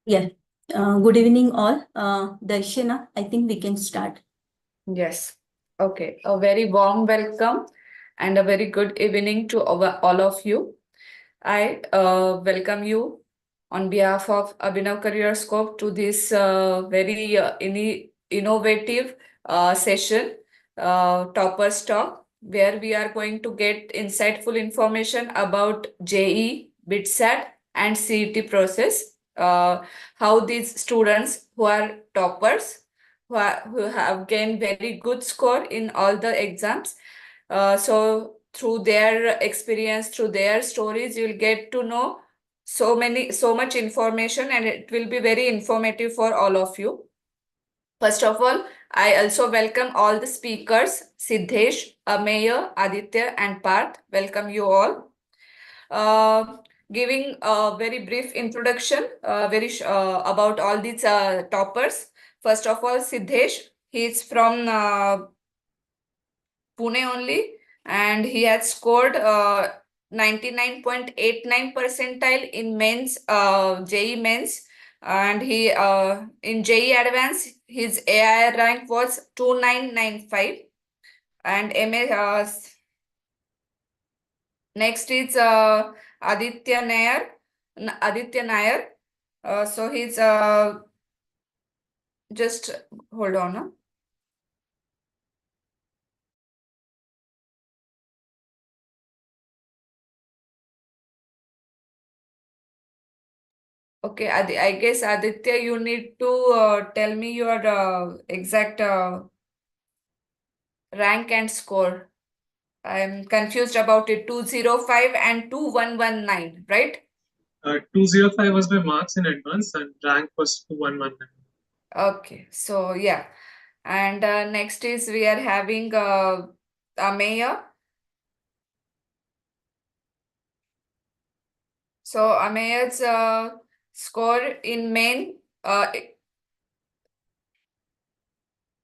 Yeah. Good evening, all. Darshana, I think we can start. Yes. Okay. A very warm welcome and a very good evening to all of you. I welcome you on behalf of Abhinav Career Scope to this very innovative session, Toppers Talk, where we are going to get insightful information about JEE, BITSAT, and CET process. How these students who are toppers, who have gained very good score in all the exams. So through their experience, through their stories, you'll get to know so much information, and it will be very informative for all of you. First of all, I also welcome all the speakers, Siddhesh, Ameya, Aditya, and Parth. Welcome you all. Giving a very brief introduction about all these toppers. First of all, Siddhesh, he is from Pune only, and he had scored 99.89 percentile in men's JEE Mains, and he in JEE Advanced his AIR rank was 2995, and next is Aditya Nair. Aditya Nair. So he's just hold on. Okay, I guess Aditya, you need to tell me your exact rank and score. I'm confused about it. 205 and 2119, right? 205 was my marks in advance and rank was 2119. Okay, so yeah. And next is we are having Ameya. So Ameya's score in main,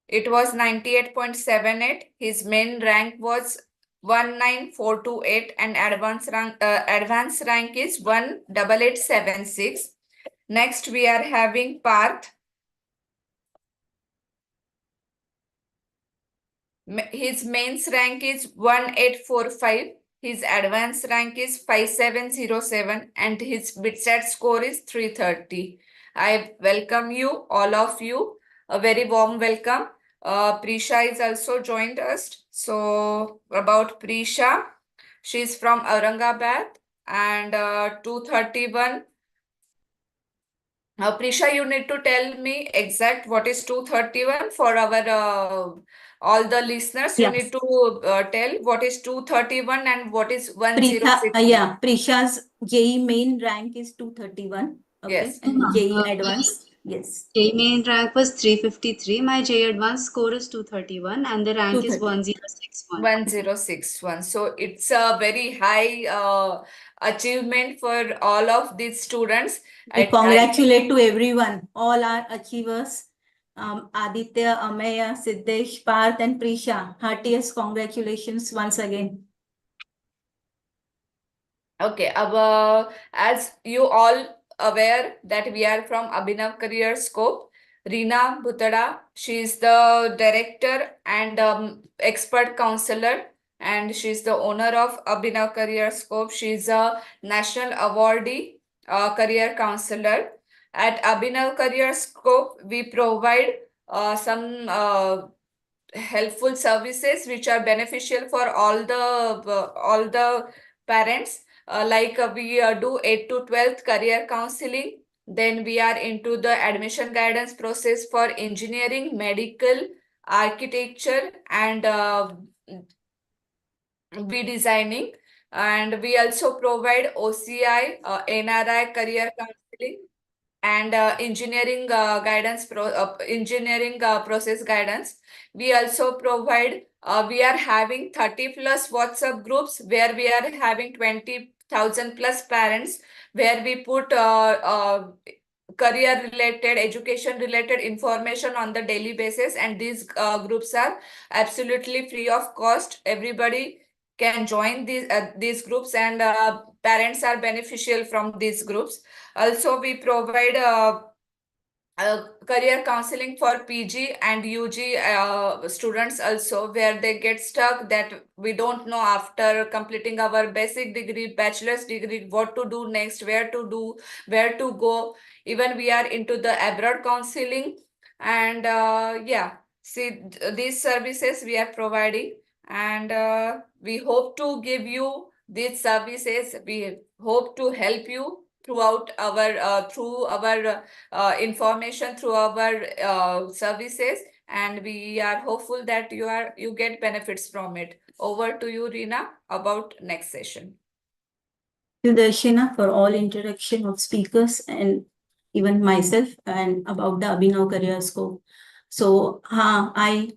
it was 98.78. His main rank was 19428 and advanced rank is 18876. Next we are having Parth. His mains rank is 1845. His advanced rank is 5707 and his BITSAT score is 330. I welcome you, all of you. A very warm welcome. Prisha is also joined us. So about Prisha, she's from Aurangabad and 231. Prisha, you need to tell me exact what is 231 for our all the listeners. You need to tell what is 231 and what is 106. Yeah, Prisha's JEE main rank is 231. Okay. Yes. And JEE advanced. Yes. JEE main rank was 353. My JEE advanced score is 231 and the rank is 1061. 1061. So it's a very high achievement for all of these students. I congratulate to everyone, all our achievers. Aditya, Ameya, Siddhesh, Parth, and Prisha. Heartiest congratulations once again. Okay, as you all aware that we are from Abhinav Career Scope, Reena Bhutada, she is the director and expert counselor, and she is the owner of Abhinav Career Scope. She is a national awardee career counselor. At Abhinav Career Scope, we provide some helpful services which are beneficial for all the parents. We do 8th to 12th career counseling. Then we are into the admission guidance process for engineering, medical, architecture, and designing. And we also provide OCI, NRI career counseling. and engineering process guidance. We also provide, we are having 30 plus WhatsApp groups where we are having 20,000 plus parents, where we put career related, education related information on the daily basis, and these groups are absolutely free of cost. Everybody can join these groups, and parents are beneficial from these groups. Also, we provide career counseling for PG and UG students also, where they get stuck that we don't know after completing our basic degree, bachelor's degree, what to do next, where to go. Even we are into the abroad counseling, and yeah, see, these services we are providing, and we hope to give you these services. We hope to help you throughout our through our information, through our services, and we are hopeful that you get benefits from it. Over to you, Reena, about next session. Thank you, Darshana, for all introduction of speakers and even myself and about the Abhinav Career Scope. So, I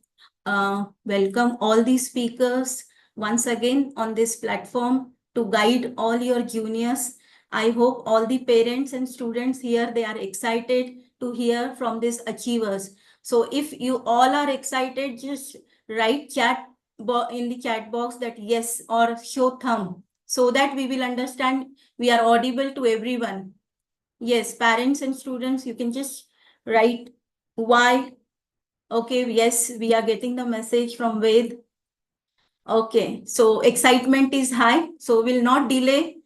welcome all these speakers once again on this platform to guide all your juniors. I hope all the parents and students here, they are excited to hear from these achievers. So if you all are excited, just write in the chat box that yes or show thumb, so that we will understand we are audible to everyone. Yes, parents and students, you can just write why. Okay, yes, we are getting the message from Ved. Okay, so excitement is high, so we'll not delay.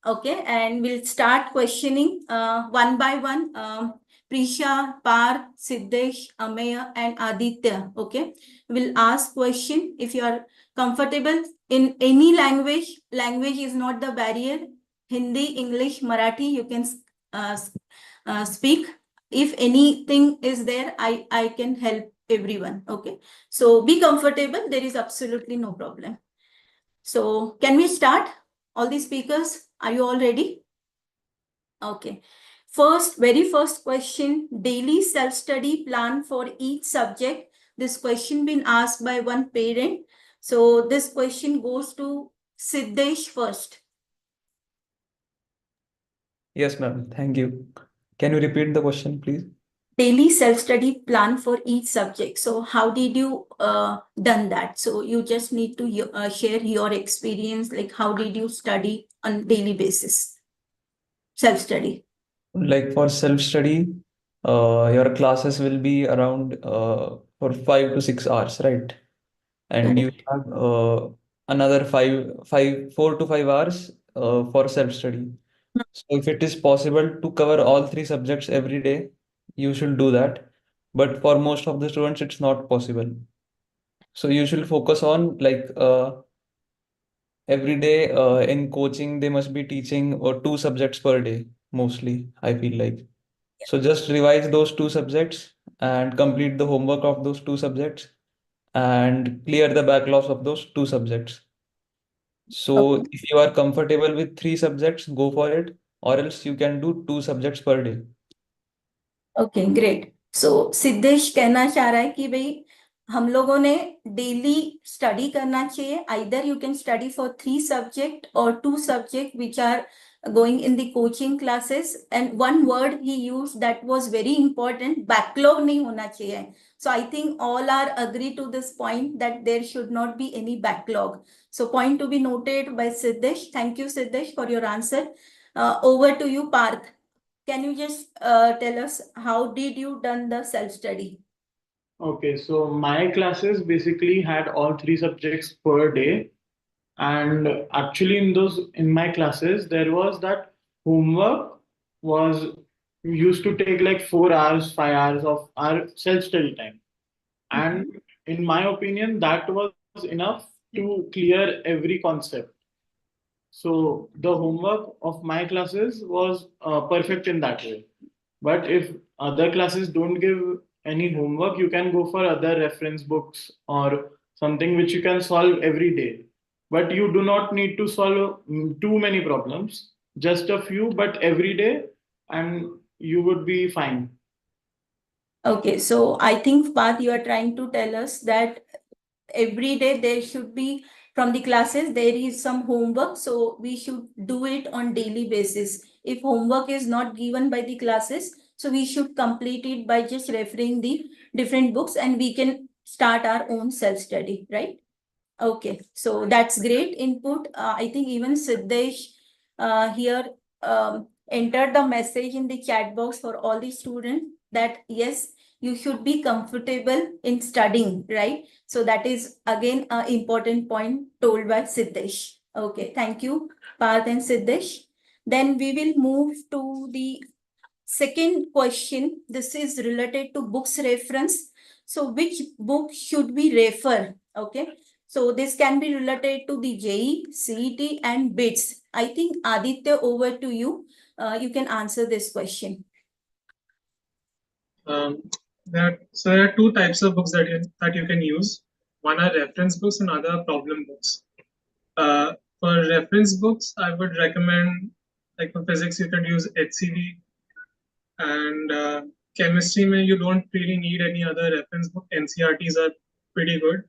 Okay, and we'll start questioning one by one. Prisha, Par, Siddesh, Ameya, and Aditya. Okay, we'll ask question. If you are comfortable in any language, language is not the barrier. Hindi, English, Marathi, you can speak. If anything is there, I can help everyone. Okay, so be comfortable. There is absolutely no problem. So can we start? All the speakers, are you all ready? Okay. Very first question, daily self-study plan for each subject. This question been asked by one parent. So this question goes to Siddesh first. Yes, ma'am. Thank you. Can you repeat the question, please? Daily self-study plan for each subject. So how did you done that? So you just need to share your experience, like how did you study on daily basis? Self-study. Like for self-study, your classes will be around for 5 to 6 hours, right? And you Correct. have another 4 to 5 hours for self-study. So if it is possible to cover all 3 subjects every day, you should do that. But for most of the students, it's not possible. So you should focus on like every day in coaching, they must be teaching 2 subjects per day, mostly, I feel like. So just revise those 2 subjects and complete the homework of those 2 subjects and clear the backlogs of those 2 subjects. So Okay. if you are comfortable with 3 subjects, go for it, or else you can do 2 subjects per day. Okay great so Siddhesh कहना चाह रहा है कि भाई हम लोगों ने daily study करना चाहिए either you can study for 3 subject और 2 subject which are going in the coaching classes, and one word he used that was very important, backlog nahi hona chahiye. So I think all are agree to this point that there should not be any backlog. So point to be noted by Siddesh. Thank you, Siddesh, for your answer. Over to you, Parth. Can you just tell us how did you done the self-study? Okay, so my classes basically had all 3 subjects per day. And actually in my classes, there was that homework was used to take like 4 hours, 5 hours of our self-study time. And in my opinion, that was enough to clear every concept. So the homework of my classes was perfect in that way. But if other classes don't give any homework, you can go for other reference books or something which you can solve every day. But you do not need to solve too many problems, just a few, but every day. And you would be fine. Okay, so I think, Path, you are trying to tell us that every day there should be, from the classes, there is some homework, so we should do it on daily basis. If homework is not given by the classes, so we should complete it by just referring the different books, and we can start our own self-study, right? Okay, so that's great input. I think even Siddesh here entered the message in the chat box for all the students that yes, you should be comfortable in studying, right? So that is again an important point told by Siddesh. Okay, thank you, Parth and Siddesh. Then we will move to the second question. This is related to books reference. So which book should we refer? Okay. So this can be related to the JEE, CET and BITS. I think Aditya, over to you. You can answer this question. There are two types of books that you can use. One are reference books and other are problem books. For reference books, I would recommend, like for physics, you can use HCV, and chemistry, you don't really need any other reference book. NCRTs are pretty good.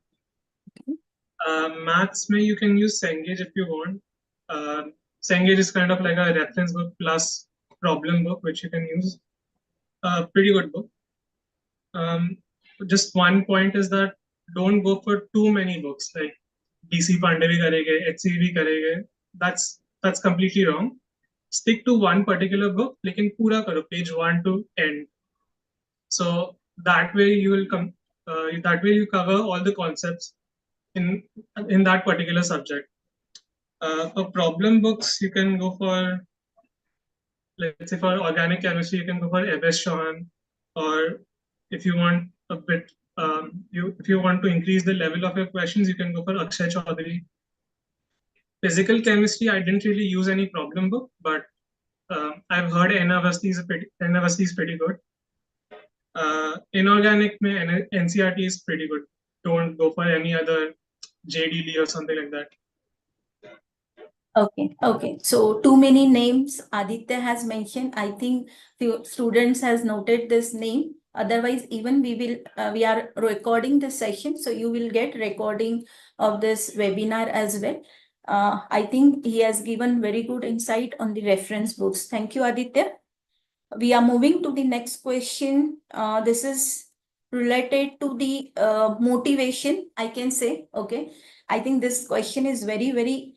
Maths, you can use Cengage if you want. Cengage is kind of like a reference book plus problem book, which you can use. Pretty good book. Just one point is that don't go for too many books, like DC Pandey bhi karenge, HCV karenge. That's completely wrong. Stick to one particular book, lekin pura karo, page 1 to end. So that way you will come. That way you cover all the concepts in that particular subject. For problem books, you can go for, let's say for organic chemistry, you can go for Eves Chauhan, or if you want a bit, if you want to increase the level of your questions, you can go for Akshay Chaudhary. Physical chemistry, I didn't really use any problem book, but I've heard NAVAST is pretty good. Inorganic NCRT is pretty good. Don't go for any other JDL or something like that. Okay. So too many names Aditya has mentioned. I think few students has noted this name. Otherwise, even we are recording this session, so you will get recording of this webinar as well. I think he has given very good insight on the reference books. Thank you, Aditya. We are moving to the next question. This is related to the motivation, I can say. Okay. I think this question is very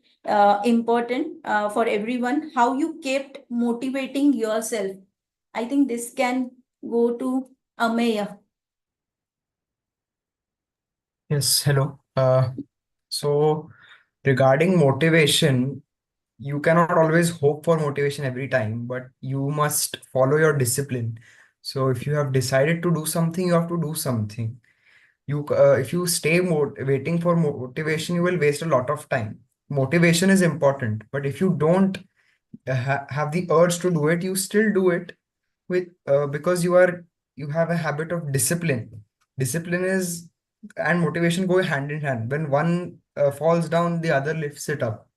important for everyone. How you kept motivating yourself. I think this can go to Ameya. Yes, hello. So regarding motivation, you cannot always hope for motivation every time, but you must follow your discipline. So if you have decided to do something, you have to do something. If you stay waiting for motivation, you will waste a lot of time. Motivation is important, but if you don't have the urge to do it, you still do it because you have a habit of discipline. Discipline is and motivation go hand in hand. When one falls down, the other lifts it up.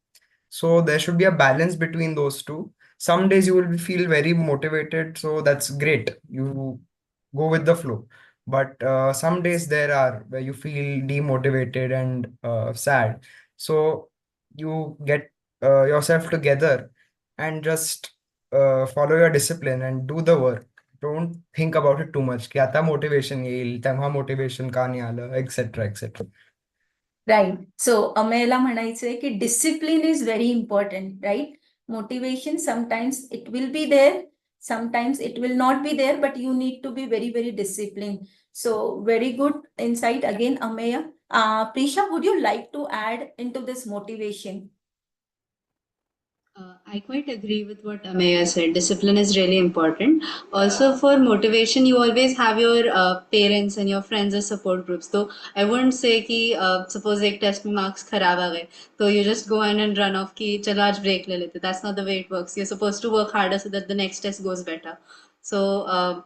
So there should be a balance between those two. Some days you will feel very motivated, so that's great. You go with the flow. But some days there are where you feel demotivated and sad. So you get yourself together and just follow your discipline and do the work. Don't think about it too much. की आता motivation येईल, तेव्हा motivation का नाही आलं, etc. etc. Right so अमेयला म्हणायचंय की discipline is very important right motivation sometimes it will be there sometimes it will not be there, but you need to be very disciplined. So very good insight again, Ameya. Prisha, would you like to add into this motivation? I quite agree with what Ameya said. Discipline is really important. Also, for motivation, you always have your parents and your friends as support groups. So I wouldn't say कि suppose एक test में marks खराब आ गए, so you just go in and run off कि चलो आज break ले लेते. That's not the way it works. You're supposed to work harder so that the next test goes better. So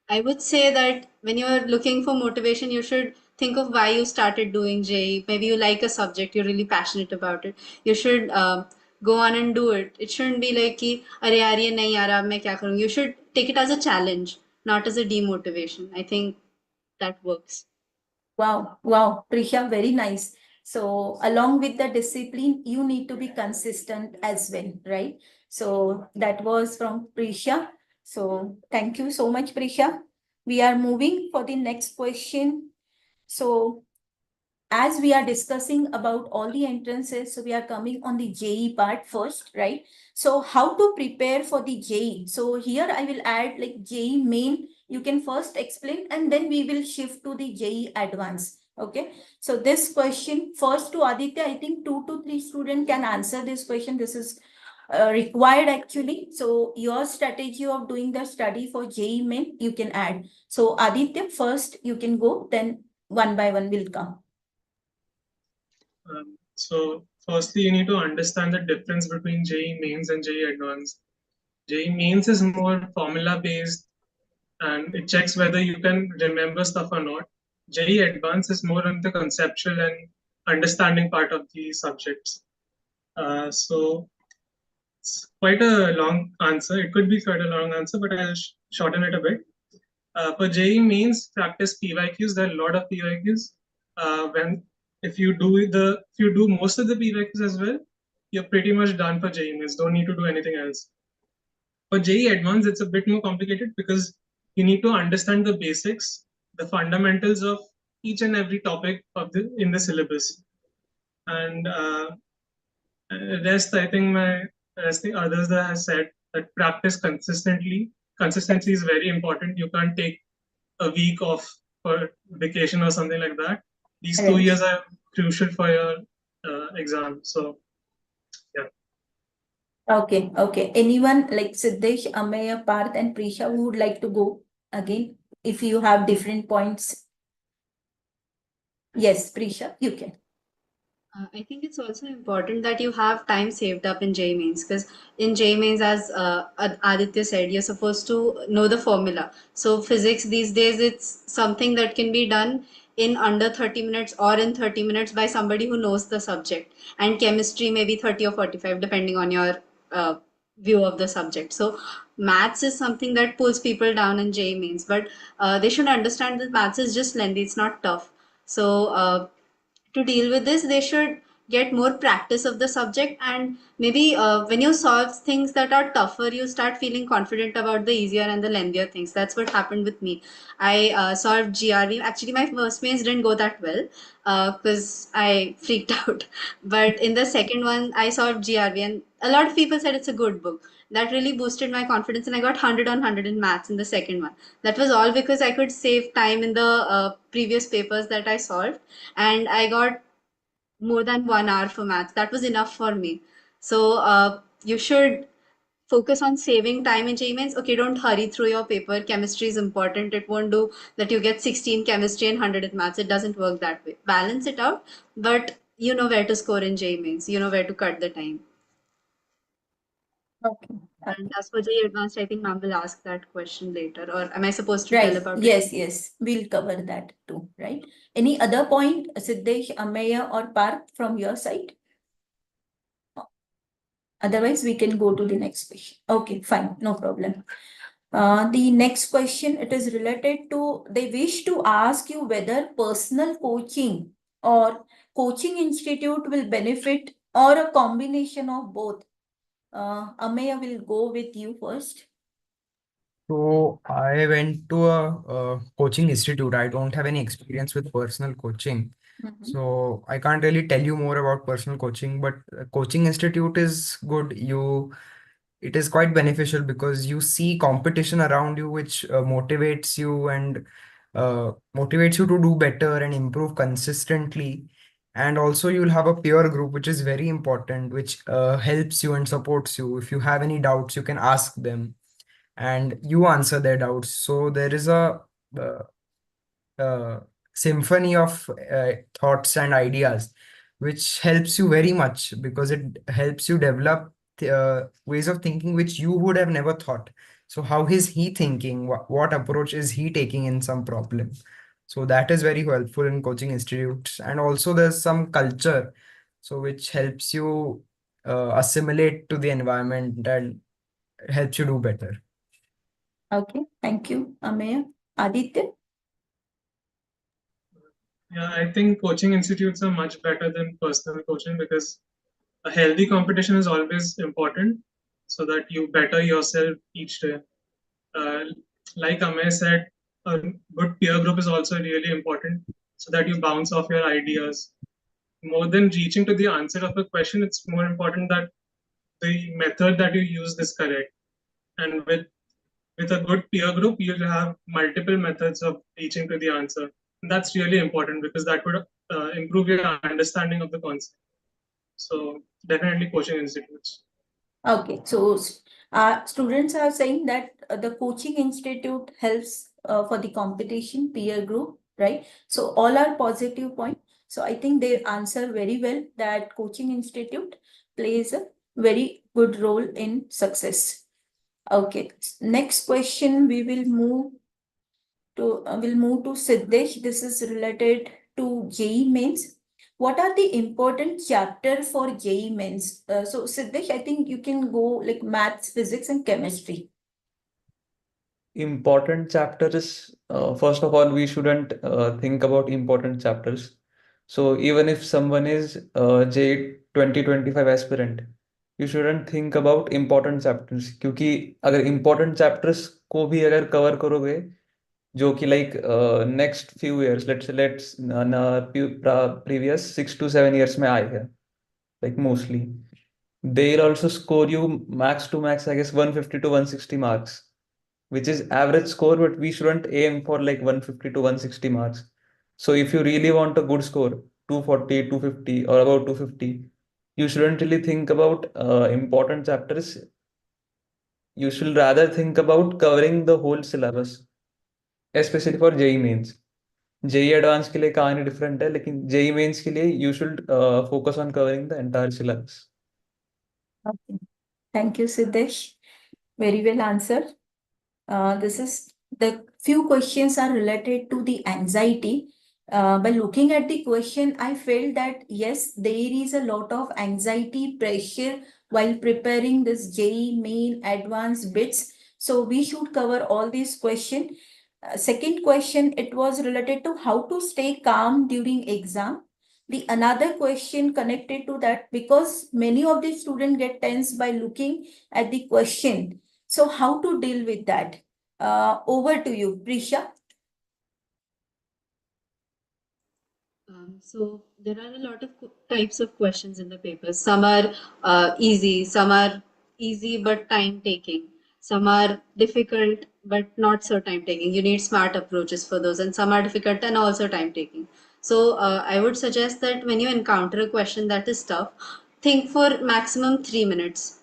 I would say that when you're looking for motivation, you should think of why you started doing JEE. Maybe you like a subject, you're really passionate about it. You should go on and do it. It shouldn't be like कि अरे यार ये नहीं आ रहा मैं क्या करूँ. You should take it as a challenge, not as a demotivation. I think that works. Wow, wow, Prisha, very nice. So along with the discipline, you need to be consistent as well, right? So that was from Prisha. So thank you so much, Prisha. We are moving for the next question. So as we are discussing about all the entrances, so we are coming on the JEE part first, right? So how to prepare for the JEE? So here I will add like JEE main. You can first explain and then we will shift to the JEE advanced. Okay. So this question first to Aditya, I think 2 to 3 students can answer this question. This is required actually. So your strategy of doing the study for JEE main, you can add. So Aditya, first you can go, then one by one will come. So firstly, you need to understand the difference between JEE Mains and JEE Advanced. JEE Mains is more formula based and it checks whether you can remember stuff or not. JEE Advanced is more on the conceptual and understanding part of the subjects. So it's quite a long answer. It could be quite a long answer, but I'll shorten it a bit. For JEE Mains, practice PYQs. There are a lot of PYQs. When if you do most of the PYQs as well, you're pretty much done for JEE Mains. Don't need to do anything else. For JEE Advanced, it's a bit more complicated because you need to understand the basics, the fundamentals of each and every topic in the syllabus. And rest, I think the others that have said that practice consistently. Consistency is very important. You can't take a week off for vacation or something like that. These 2 years are crucial for your exam. So, yeah. Okay, okay. Anyone like Siddesh, Ameya, Parth, and Prisha who would like to go again? If you have different points. Yes, Prisha, you can. I think it's also important that you have time saved up in J mains, because in J mains, as Aditya said, you're supposed to know the formula. So physics these days, it's something that can be done in under 30 minutes or in 30 minutes by somebody who knows the subject. And chemistry maybe 30 or 45, depending on your view of the subject. So maths is something that pulls people down in J mains, but they should understand that maths is just lengthy, it's not tough. So to deal with this, they should get more practice of the subject, and maybe when you solve things that are tougher, you start feeling confident about the easier and the lengthier things. That's what happened with me. I solved GRV. Actually, my first mains didn't go that well because I freaked out. But in the second one, I solved GRV, and a lot of people said it's a good book. That really boosted my confidence, and I got 100 on 100 in maths in the second one. That was all because I could save time in the previous papers that I solved, and I got more than 1 hour for maths. That was enough for me. So you should focus on saving time in JEE. Okay, don't hurry through your paper. Chemistry is important. It won't do that you get 16 chemistry and 100 in maths. It doesn't work that way. Balance it out, but you know where to score in JEE. You know where to cut the time. Okay. And as for JEE Advanced, I think ma'am will ask that question later. Or am I supposed to tell Right. about it? Yes, yes. We'll cover that too, right? Any other point, Siddesh, Ameya, or Parth from your side? Otherwise, we can go to the next question. Okay, fine, no problem. The next question, it is related to, they wish to ask you whether personal coaching or coaching institute will benefit or a combination of both. Ameya will go with you first. So I went to a coaching institute. I don't have any experience with personal coaching. So I can't really tell you more about personal coaching, but coaching institute is good. It is quite beneficial because you see competition around you, which motivates you to do better and improve consistently. And also you'll have a peer group, which is very important, which helps you and supports you. If you have any doubts, you can ask them and you answer their doubts. So there is a uh, uh, symphony of thoughts and ideas, which helps you very much because it helps you develop ways of thinking which you would have never thought. So how is he thinking? What approach is he taking in some problem? So that is very helpful in coaching institutes. And also there's some culture, so which helps you assimilate to the environment and helps you do better. Okay, thank you, Ameya. Aditya? Yeah, I think coaching institutes are much better than personal coaching because a healthy competition is always important so that you better yourself each day. Uh, like Amay said, a good peer group is also really important so that you bounce off your ideas. More than reaching to the answer of a question, it's more important that the method that you use is correct. And with a good peer group, you'll have multiple methods of reaching to the answer. And that's really important because that would improve your understanding of the concept. So definitely coaching institutes. Okay, so students are saying that the coaching institute helps for the competition peer group, right? So all are positive point. So I think they answer very well that coaching institute plays a very good role in success. Okay, next question we will move to Siddesh. This is related to JEE mains. What are the important chapters for JEE mains? So Siddesh, I think you can go like maths, physics, and chemistry. Important chapters, first of all, we shouldn't think about important chapters. So even if someone is JEE 2025 aspirant, you shouldn't think about important chapters क्योंकि अगर important chapters को भी अगर cover करोगे जो कि like next few years, let's previous 6 to 7 years में आए हैं, like mostly they'll also score you max to max, I guess 150 to 160 marks, which is average score, but we shouldn't aim for like 150 to 160 marks. So if you really want a good score, 240, 250, or about 250, you shouldn't really think about important chapters. You should rather think about covering the whole syllabus, especially for JEE mains. JEE advanced के लिए कहानी different है, लेकिन JEE mains के लिए you should focus on covering the entire syllabus. Okay. Thank you, Siddesh. Very well answered. This is the few questions are related to the anxiety. By looking at the question, I felt that yes, there is a lot of anxiety, pressure while preparing this JEE main advanced bits. So we should cover all these questions. Second question, it was related to how to stay calm during exam. The another question connected to that because many of the students get tense by looking at the question. So how to deal with that? Over to you, Prisha. So there are a lot of types of questions in the paper. Some are easy but time taking. Some are difficult but not so time taking. You need smart approaches for those, and some are difficult and also time taking. So I would suggest that when you encounter a question that is tough, think for maximum 3 minutes.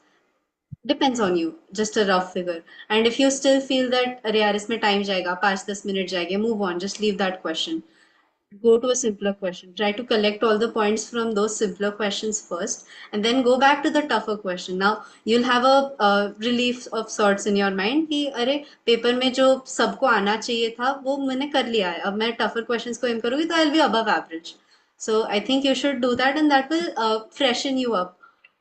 Depends on you, just a rough figure. And if you still feel that अरे यार इसमें time जाएगा 5-10 minutes जाएंगे, move on, just leave that question. Go to a simpler question. Try to collect all the points from those simpler questions first, and then go back to the tougher question. Now you'll have a relief of sorts in your mind कि अरे paper में जो सबको आना चाहिए था वो मैंने कर लिया है, अब मैं tougher questions को aim करूँगी तो I'll be above average. So I think you should do that, and that will freshen you up.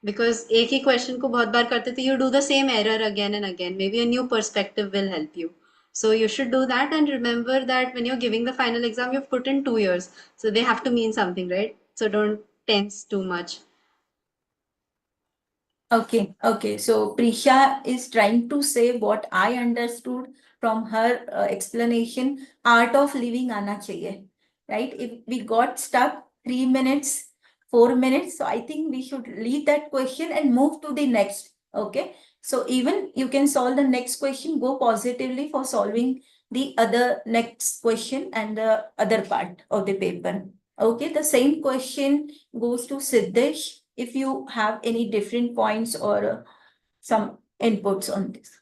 Because एक ही question को बहुत बार करते थे, you do the same error again and again. Maybe a new perspective will help you. So you should do that, and remember that when you're giving the final exam, you've put in 2 years. So they have to mean something, right? So don't tense too much. Okay. So Prisha is trying to say what I understood from her explanation. Art of living आना चाहिए, right? If we got stuck 3 minutes, 4 minutes, so I think we should leave that question and move to the next. Okay. So even you can solve the next question, go positively for solving the other next question and the other part of the paper. Okay, the same question goes to Siddesh if you have any different points or some inputs on this.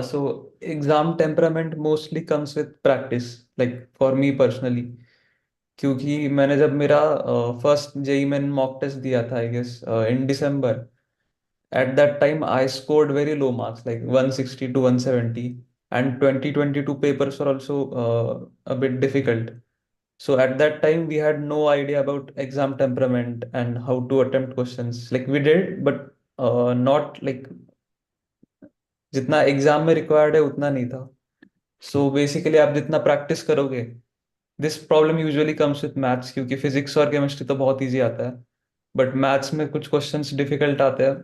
So exam temperament mostly comes with practice, like for me personally. क्योंकि मैंने जब मेरा first JEE Main mock test दिया था I guess in December, at that time I scored very low marks like 160 to 170, and 2022 papers were also a bit difficult. So at that time we had no idea about exam temperament and how to attempt questions. Like we did, but not like जितना exam में required है उतना नहीं था. So basically आप जितना practice करोगे, this problem usually comes with maths, क्योंकि फिजिक्स और केमिस्ट्री तो बहुत इजी आता है, बट मैथ्स में कुछ क्वेश्चंस डिफिकल्ट आते हैं.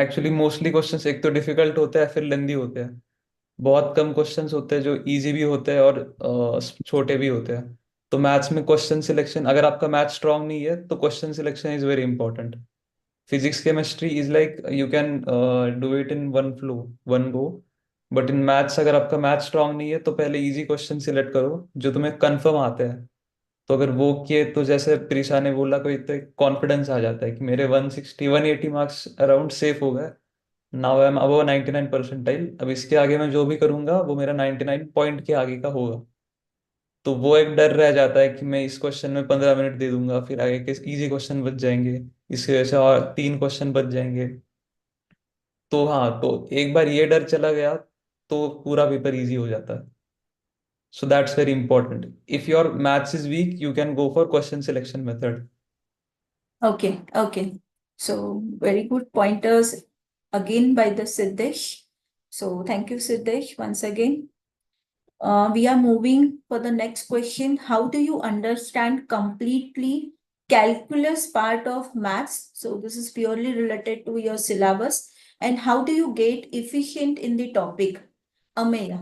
एक्चुअली मोस्टली क्वेश्चंस एक तो डिफिकल्ट होते हैं, फिर लेंदी होते हैं. बहुत कम क्वेश्चंस होते हैं जो इजी भी होते हैं और छोटे भी होते हैं. तो मैथ्स में क्वेश्चन सिलेक्शन, अगर आपका मैथ स्ट्रांग नहीं है तो question selection is very important. Physics chemistry is like you can do it in one flow, one go. But in maths अगर आपका मैथ स्ट्रांग नहीं है तो पहले इजी क्वेश्चन सिलेक्ट करो जो तुम्हें कंफर्म आते हैं. तो अगर वो किए तो जैसे प्रिशा ने बोला, कोई तो कॉन्फिडेंस आ जाता है कि मेरे 160 180 मार्क्स अराउंड सेफ हो गए. Now I am above 99 percentile. अब इसके आगे मैं जो भी करूंगा वो मेरा 99 पॉइंट के आगे का होगा. तो वो एक डर रह जाता है कि मैं इस क्वेश्चन में 15 मिनट दे दूंगा, फिर आगे के इजी क्वेश्चन बच जाएंगे, इसकी वजह से और 3 क्वेश्चन बच जाएंगे. तो हाँ, तो एक बार ये डर चला गया तो पूरा पेपर इजी हो जाता है. So that's very important. If your maths is weak you can go for question selection method. Okay, okay. So very good pointers again by the Siddesh. So thank you, Siddesh, once again. We are moving for the next question. How do you understand completely calculus part of maths? So this is purely related to your syllabus. And how do you get efficient in the topic? Ameya.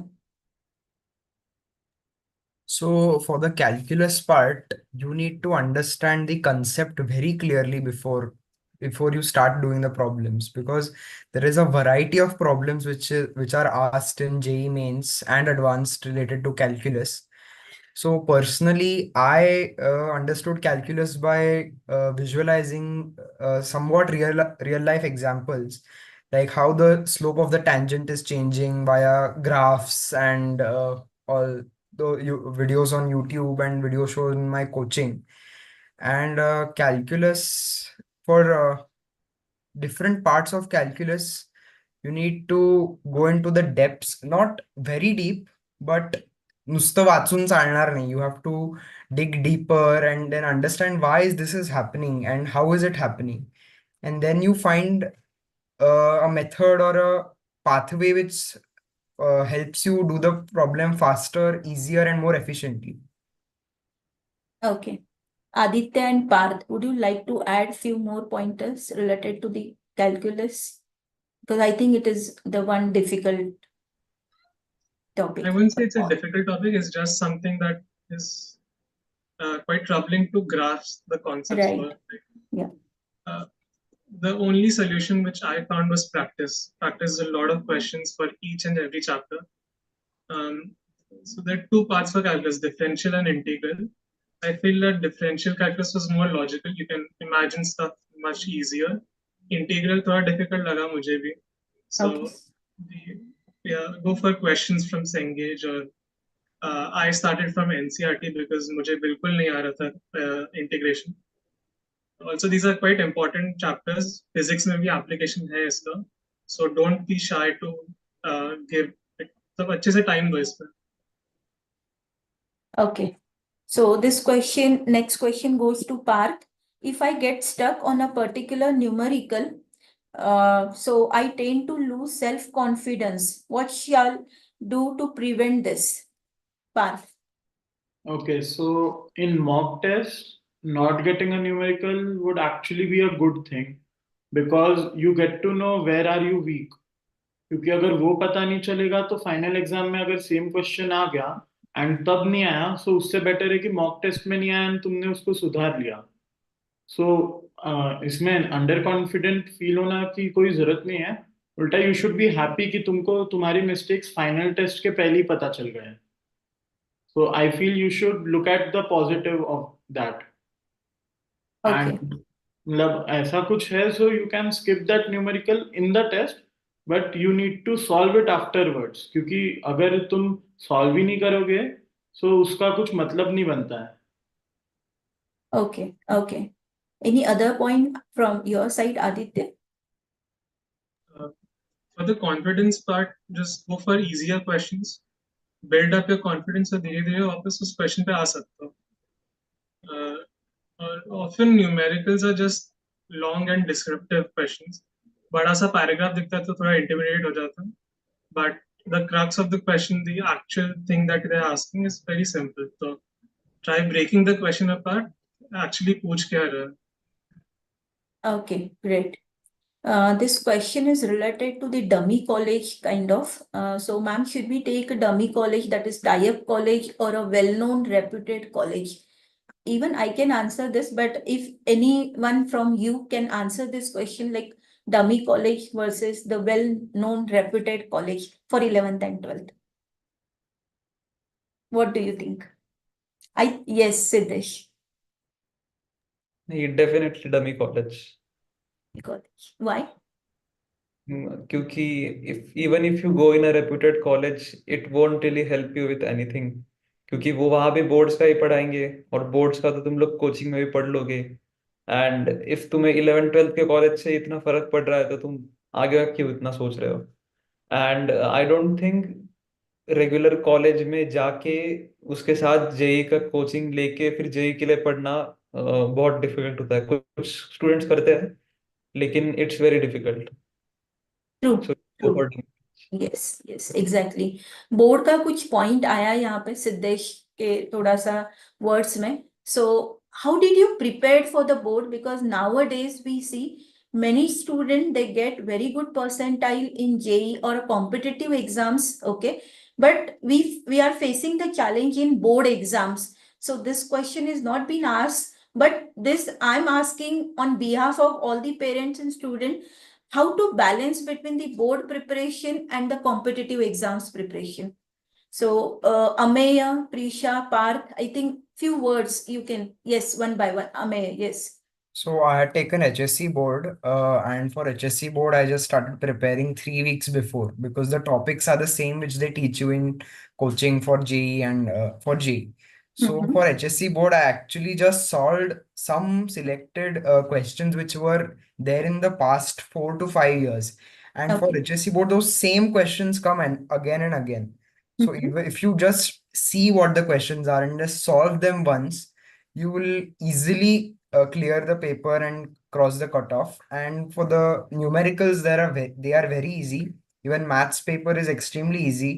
So for the calculus part, you need to understand the concept very clearly before you start doing the problems, because there is a variety of problems which are asked in JEE Mains and Advanced related to calculus. So personally, I understood calculus by visualizing somewhat real life examples, like how the slope of the tangent is changing via graphs and all the videos on YouTube and video shows in my coaching. And calculus, for different parts of calculus, you need to go into the depths, not very deep, but नुसतं वाचून चालणार नाही. You have to dig deeper and then understand why is this is happening and how is it happening. And then you find a method or a pathway which helps you do the problem faster, easier, and more efficiently. Okay. Aditya and Parth, would you like to add few more pointers related to the calculus? Because I think it is the one difficult topic. I wouldn't say it's a difficult topic, it's just something that is quite troubling to grasp the concepts Right. for. Yeah. The only solution which I found was practice. Practice a lot of questions for each and every chapter. So there are two parts for calculus, differential and integral. I feel that differential calculus was more logical. You can imagine stuff much easier. Integral थोड़ा difficult लगा मुझे भी. So Okay. yeah, go for questions from Cengage or I started from NCRT because मुझे बिल्कुल नहीं आ रहा था integration. Also, these are quite important chapters. Physics में भी application है इसका. So don't be shy to give. सब अच्छे से time दो इसमें. Okay. So this question, next question goes to Parth. If I get stuck on a particular numerical, so I tend to lose self-confidence. What shall do to prevent this? Parth. Okay, so in mock test, not getting a numerical would actually be a good thing because you get to know where are you weak. क्योंकि अगर वो पता नहीं चलेगा तो final exam में अगर same question आ गया एंड तब नहीं आया, सो उससे बेटर है कि मॉक टेस्ट में नहीं आया एंड तुमने उसको सुधार लिया. सो इसमें अंडर कॉन्फिडेंट फील होना की कोई जरूरत नहीं है. उल्टा यू शुड बी हैप्पी कि तुमको तुम्हारी मिस्टेक्स फाइनल टेस्ट के पहले ही पता चल गए. So I feel you should look at the positive of that. Okay. And मतलब ऐसा कुछ है, so you can skip that numerical in the test, but you need to solve it afterwards. क्योंकि अगर तुम solve ही नहीं करोगे, so उसका कुछ मतलब नहीं बनता है. Okay. Okay. Any other point from your side, Aditya? For the confidence part, just go for easier questions. Build up your confidence और धीरे धीरे वापस उस question पे आ सकते हो. Often numericals are just long and descriptive questions. बड़ा सा पैराग्राफ दिखता है तो थोड़ा इंटिमिडेट हो जाता है. but the crux of the question, the actual thing that they're asking is very simple. So try breaking the question apart. Actually, पूछ क्या रहा है? Okay, great. This question is related to the dummy college kind of. So, ma'am, should we take a dummy college, that is tie-up college, or a well-known reputed college? Even I can answer this, but if anyone from you can answer this question, like dummy college versus the well-known reputed college for 11th and 12th. What do you think? Yes, Siddesh. Definitely dummy college. College. Why? क्योंकि if you go in a reputed college, it won't really help you with anything. क्योंकि वो वहाँ भी boards का ही पढ़ाएंगे, और boards का तो तुम लोग कोचिंग में भी पढ़ लोगे. एंड इफ तुम्हें 11th-12th के कॉलेज से इतना फर्क पड़ रहा है, तो तुम आगे क्यों इतना सोच रहे हो? And I don't think regular college में जाके उसके साथ जेई का कोचिंग लेके फिर जेई के लिए पढ़ना बहुत डिफिकल्ट होता है. कुछ स्टूडेंट्स करते हैं, लेकिन it's very difficult. True, So true. over yes yes exactly. Board का कुछ पॉइंट आया यहाँ पे सिद्धेश के थोड़ा सा वर्ड्स में. So how did you prepare for the board? Because nowadays we see many students, they get very good percentile in JEE or competitive exams, okay, but we are facing the challenge in board exams. So this question is not been asked, but this I'm asking on behalf of all the parents and students, how to balance between the board preparation and the competitive exams preparation. So, Ameya, Prisha, Parth, I think few words you can, yes, one by one. Ameya, yes. So I had taken HSC board, and for HSC board, I just started preparing 3 weeks before because the topics are the same which they teach you in coaching for JEE and for JEE. So Mhm. for HSC board, I actually just solved some selected questions which were there in the past 4 to 5 years. And for Okay. HSC board, those same questions come and again. So Mhm. even if you just see what the questions are and just solve them once, you will easily clear the paper and cross the cutoff. And for the numericals, they are very easy. Even maths paper is extremely easy.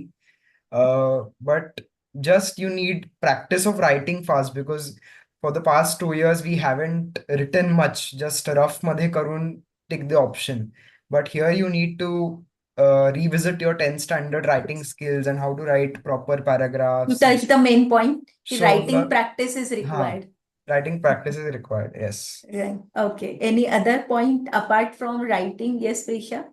But just you need practice of writing fast because for the past 2 years we haven't written much. Just rough madhe karun take the option. But here you need to revisit your 10th standard writing skills and how to write proper You paragraphs. touch the main point. The So writing practice is huh, required. writing practice is required. Yes. Right. Okay. Any other point apart from writing? Yes, Prisha.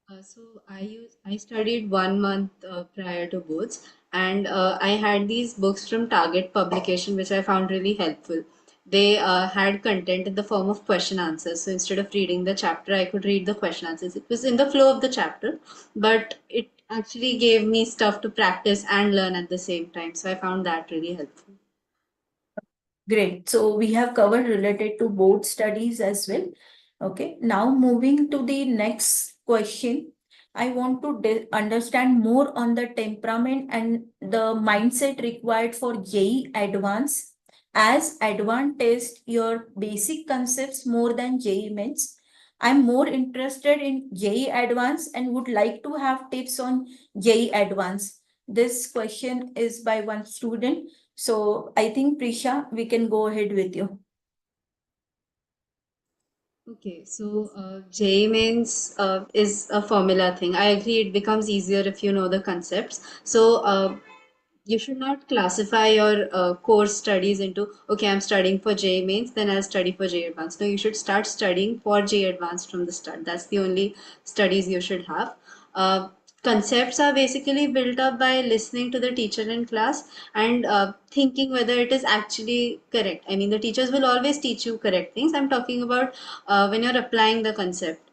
I studied 1 month prior to boards, and I had these books from Target publication, which I found really helpful. They had content in the form of question answers. So instead of reading the chapter, I could read the question answers. It was in the flow of the chapter, but it actually gave me stuff to practice and learn at the same time. So I found that really helpful. Great. So we have covered related to board studies as well. Okay. Now moving to the next question. I want to understand more on the temperament and the mindset required for JEE Advanced. As advanced test your basic concepts more than JEE Mains. I'm more interested in JEE Advanced and would like to have tips on JEE Advanced. This question is by one student. So I think Prisha, we can go ahead with you. Okay, so JEE Mains is a formula thing. I agree it becomes easier if you know the concepts. So you should not classify your course studies into, okay, I'm studying for JEE Mains, then I'll study for JEE Advanced. No, you should start studying for JEE Advanced from the start. That's the only studies you should have. Concepts are basically built up by listening to the teacher in class and thinking whether it is actually correct. I mean, the teachers will always teach you correct things. I'm talking about when you're applying the concept.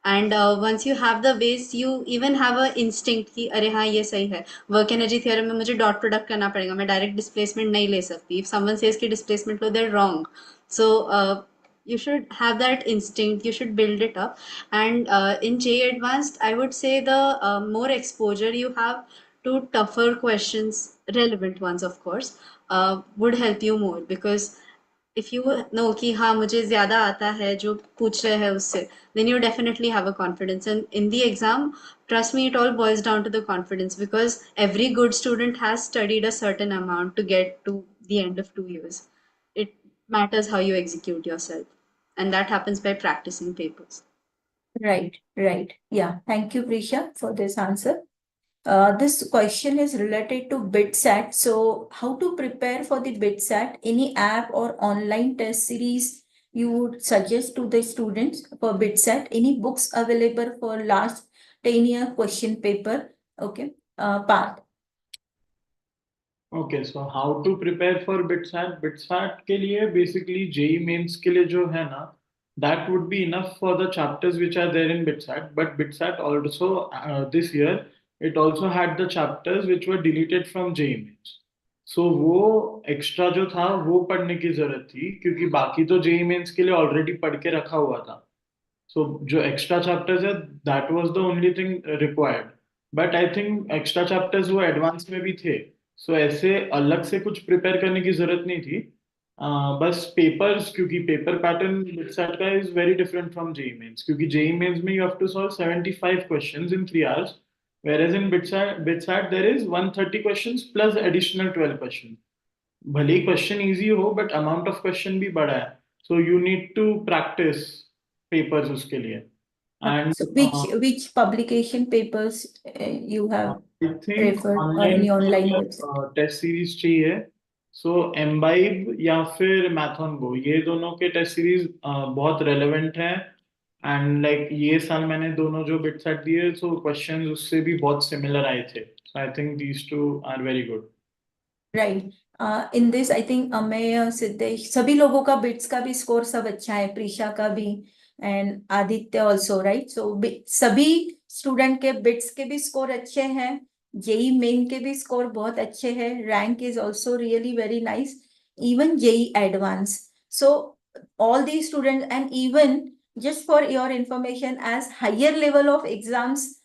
And once you have the base, you even have a instinct कि अरे हाँ ये सही है. Work energy theorem में मुझे dot product करना पड़ेगा. मैं direct displacement नहीं ले सकती. If someone says कि displacement low, they're wrong. So you should have that instinct. You should build it up. And in JEE Advanced, I would say the more exposure you have to tougher questions, relevant ones, of course, would help you more because if you know कि हाँ मुझे ज़्यादा आता है जो पूछ रहे हैं उससे, then you definitely have a confidence. And in the exam, trust me, it all boils down to the confidence, because every good student has studied a certain amount to get to the end of 2 years. It matters how you execute yourself, and that happens by practicing papers. Right, right. Yeah, thank you, Prisha, for this answer. This question is related to BITSAT. So, how to prepare for the BITSAT? Any app or online test series you would suggest to the students for BITSAT? Any books available for last 10-year question paper? Okay. Part. Okay so how to prepare for BITSAT BITSAT के लिए basically JEE mains के लिए जो है ना that would be enough for the chapters which are there in BITSAT but BITSAT also this year it also had the chapters which were deleted from JEE Mains so वो extra जो था वो पढ़ने की जरूरत थी क्योंकि बाकी तो जेई मेंस के लिए ऑलरेडी पढ़ के रखा हुआ था सो जो एक्स्ट्रा चैप्टर्स है that was the only thing required but I think extra chapters वो एडवांस में भी थे सो ऐसे अलग से कुछ प्रिपेयर करने की जरूरत नहीं थी बस पेपर्स क्योंकि पेपर पैटर्न बिटसैट का is very different from JEE Mains क्योंकि जेई मेंस में you have to solve 75 questions in 3 hours whereas in BITSAT there is 130 questions plus additional 12 questions भले ही क्वेश्चन इजी हो बट अमाउंट ऑफ क्वेश्चन भी बड़ा है so you need to practice papers उसके लिए and So, which publication papers you have I think referred or online any online website? Test series चाहिए so imbibe या फिर मैथन गो ये दोनों के टेस्ट सीरीज बहुत रेलेवेंट हैं एंड लाइक ये साल मैंने दोनों जो बिट सेट दिए सो क्वेश्चंस उससे भी बहुत सिमिलर आए थे so I think these two are very good right in this I think Amey Siddhesh सभी लोगों का बिट्स का भी स्कोर सब अच्छा है, प्रीशा का भी एंड आदित्य ऑल्सो, राइट? सो सभी स्टूडेंट के बिट्स के भी स्कोर अच्छे हैं, जेई मेन के भी स्कोर बहुत अच्छे हैं, rank is also really very nice, even JEE Advance. So all these students, and even just for your information, as higher level of exams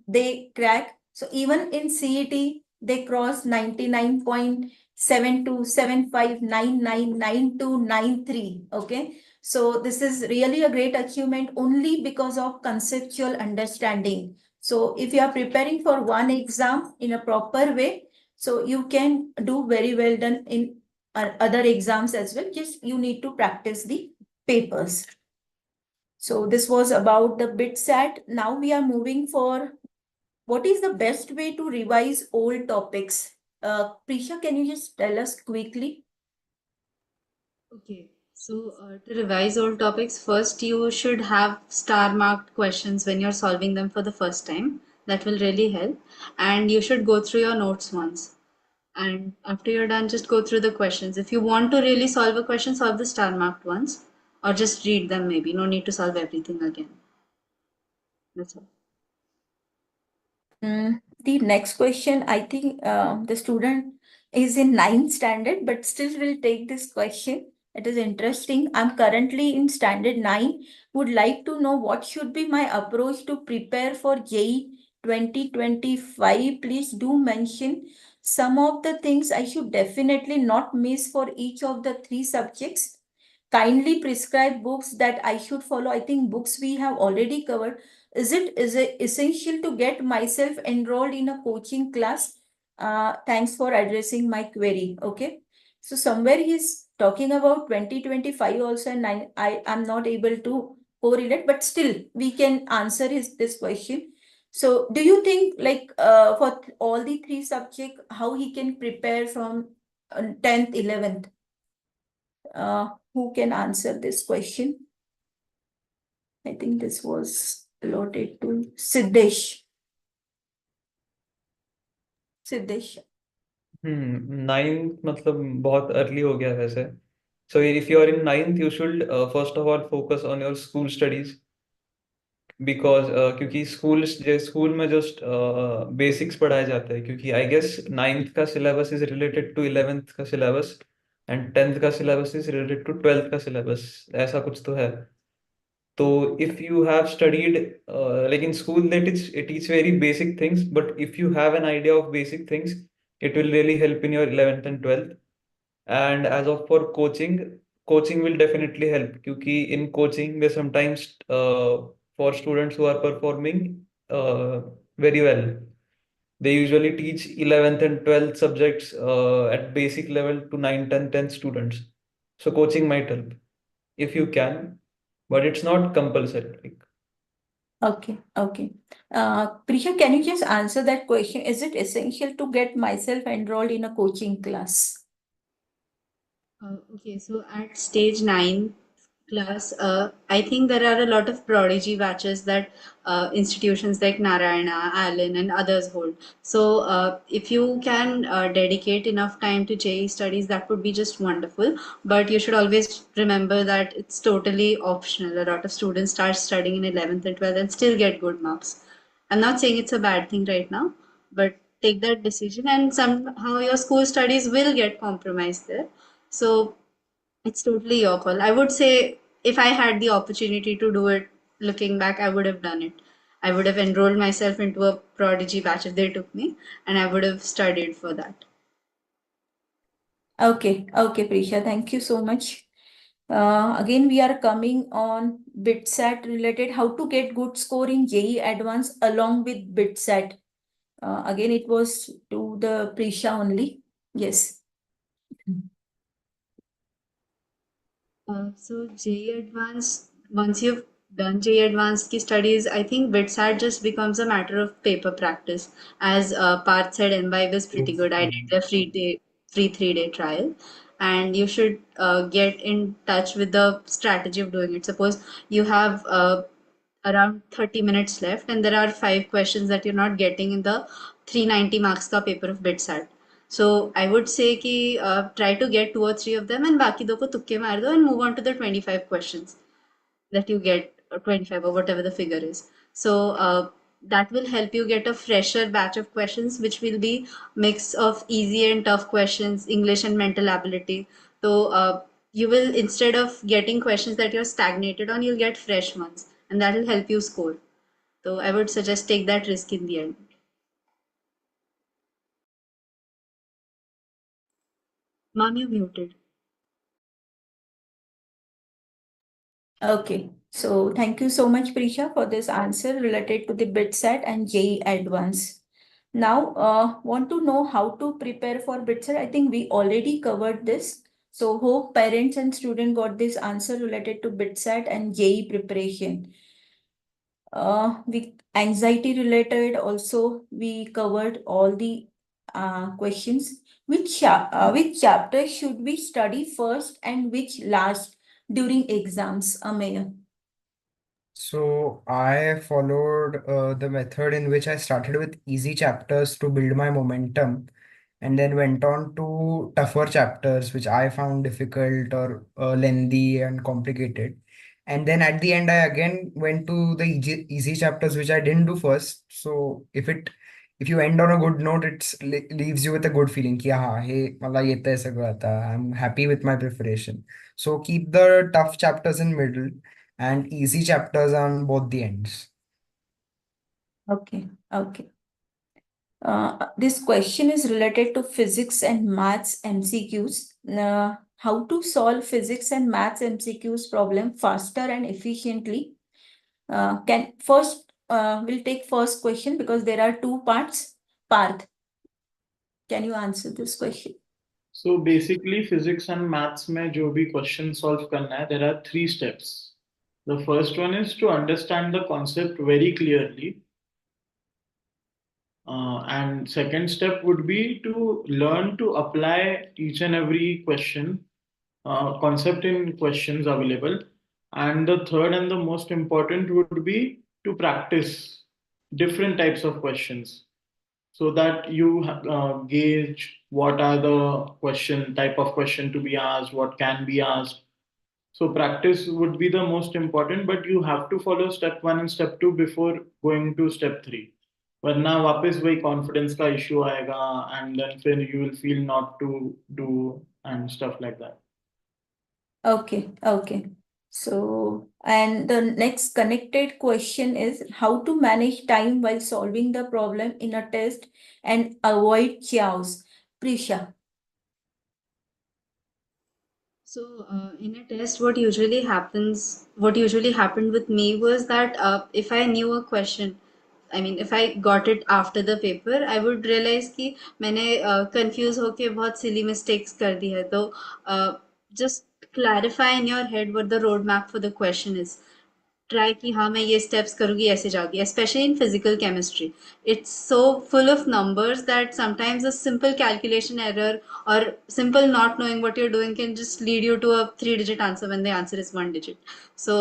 they crack. So even in CET they cross 99.72, 75, 99, 92, 93. Okay. So this is really a great achievement only because of conceptual understanding. So if you are preparing for one exam in a proper way, so you can do very well done in other exams as well. Just you need to practice the papers. So this was about the BITSAT. Now we are moving for what is the best way to revise old topics? Prisha, can you just tell us quickly? Okay, so to revise old topics, first you should have star marked questions when you're solving them for the first time. That will really help. And you should go through your notes once. And after you're done, just go through the questions. If you want to really solve a question, solve the star marked ones, or just read them maybe. No need to solve everything again. That's all. The next question, I think the student is in 9th standard, but still will take this question. It is interesting. I'm currently in standard 9. Would like to know what should be my approach to prepare for JEE 2025. Please do mention some of the things I should definitely not miss for each of the 3 subjects. Kindly prescribe books that I should follow. I think books we have already covered. Is it essential to get myself enrolled in a coaching class? Thanks for addressing my query. Okay. So somewhere he's talking about 2025 also, and I am not able to correlate, but still we can answer this question. So do you think like for all the 3 subjects, how he can prepare from 10th, 11th? Who can answer this question? I think this was allotted to Siddesh. Siddesh. Ninth मतलब बहुत early हो गया वैसे. So if you are in ninth, you should first of all focus on your school studies because क्योंकि school में just basics पढ़ाए जाते हैं क्योंकि आई गेस नाइन्थ का syllabus is related to 11th का सिलेबस एंड 10th का syllabus is related to 12th का सिलेबस, ऐसा कुछ तो है. तो if you have studied like in school they teach very basic things, but if you have an idea of basic things, it will really help in your 11th and 12th. And as of for coaching, coaching will definitely help क्योंकि in coaching they sometimes for students who are performing very well, they usually teach 11th and 12th subjects at basic level to 9, 10, 10 students. So coaching might help if you can, but it's not compulsory. Okay, okay. Prisha, can you just answer that question? Is it essential to get myself enrolled in a coaching class? Okay, so at stage 9 class, I think there are a lot of prodigy batches that institutions like Narayana, Allen, and others hold. So, if you can dedicate enough time to JEE studies, that would be just wonderful. But you should always remember that it's totally optional. A lot of students start studying in 11th and 12th and still get good marks. I'm not saying it's a bad thing right now, but take that decision, and somehow your school studies will get compromised there. So it's totally your call. I would say if I had the opportunity to do it, looking back, I would have done it. I would have enrolled myself into a prodigy batch if they took me, and I would have studied for that. Okay, okay, Prisha, thank you so much. Again, we are coming on BITSAT related, how to get good score in JEE Advanced along with BITSAT. Again, it was to the Prisha only. Yes. So JEE Advanced, once you've done JEE Advanced ki studies, I think BITSAT just becomes a matter of paper practice. As Parth said, MBIB is pretty good. I did the free 3-day trial, and you should get in touch with the strategy of doing it. Suppose you have around 30 minutes left, and there are 5 questions that you're not getting in the 390 marks ka paper of BITSAT. So I would say कि try to get 2 or 3 of them, and बाकी 2 को तुक्के मार दो and move on to the 25 questions that you get, or 25 or whatever the figure is. So that will help you get a fresher batch of questions, which will be mix of easy and tough questions, English and mental ability. So you will, instead of getting questions that you're stagnated on, you'll get fresh ones, and that will help you score. So I would suggest take that risk in the end. Mom, you're muted. Okay, so thank you so much, Prisha, for this answer related to the BITSAT and JEE Advance. Now, want to know how to prepare for BITSAT? I think we already covered this. So hope parents and students got this answer related to BITSAT and JEE preparation. With anxiety related also, we covered all the questions. Which chapter should we study first and which last during exams, Ameya? So I followed the method in which I started with easy chapters to build my momentum, and then went on to tougher chapters which I found difficult or lengthy and complicated. And then at the end, I again went to the easy chapters which I didn't do first. So if you end on a good note, it leaves you with a good feeling. कि हाँ, hey, मतलब ये तो ऐसा हुआ था. I'm happy with my preparation. So keep the tough chapters in middle and easy chapters on both the ends. Okay, okay. This question is related to physics and maths MCQs. How to solve physics and maths MCQs problem faster and efficiently? We'll take first question because there are 2 parts. Parth, can you answer this question? So basically, physics and maths में जो भी question solve करना है, there are 3 steps. The first one is to understand the concept very clearly. And second step would be to learn to apply each and every question, concept in questions available. And the third and the most important would be to practice different types of questions so that you gauge what are the question type of question to be asked, what can be asked. So practice would be the most important, but you have to follow step 1 and step 2 before going to step 3. वरना वापस वही confidence का issue आएगा, and then फिर you will feel not to do and stuff like that. Okay, okay. So, and the next connected question is how to manage time while solving the problem in a test and avoid chaos. Prisha. So, in a test, what usually happened with me was that if I knew a question, I mean, if I got it after the paper, I would realize कि मैंने confuse होके बहुत silly mistakes कर दी है. तो just clarify in your head what the roadmap for the question is. Try कि हाँ मैं ये स्टेप्स करूँगी ऐसे जाऊँगी specially in physical chemistry it's so full of numbers that sometimes a simple calculation error or simple not knowing what you're doing can just lead you to a 3-digit answer when the answer is 1 digit. So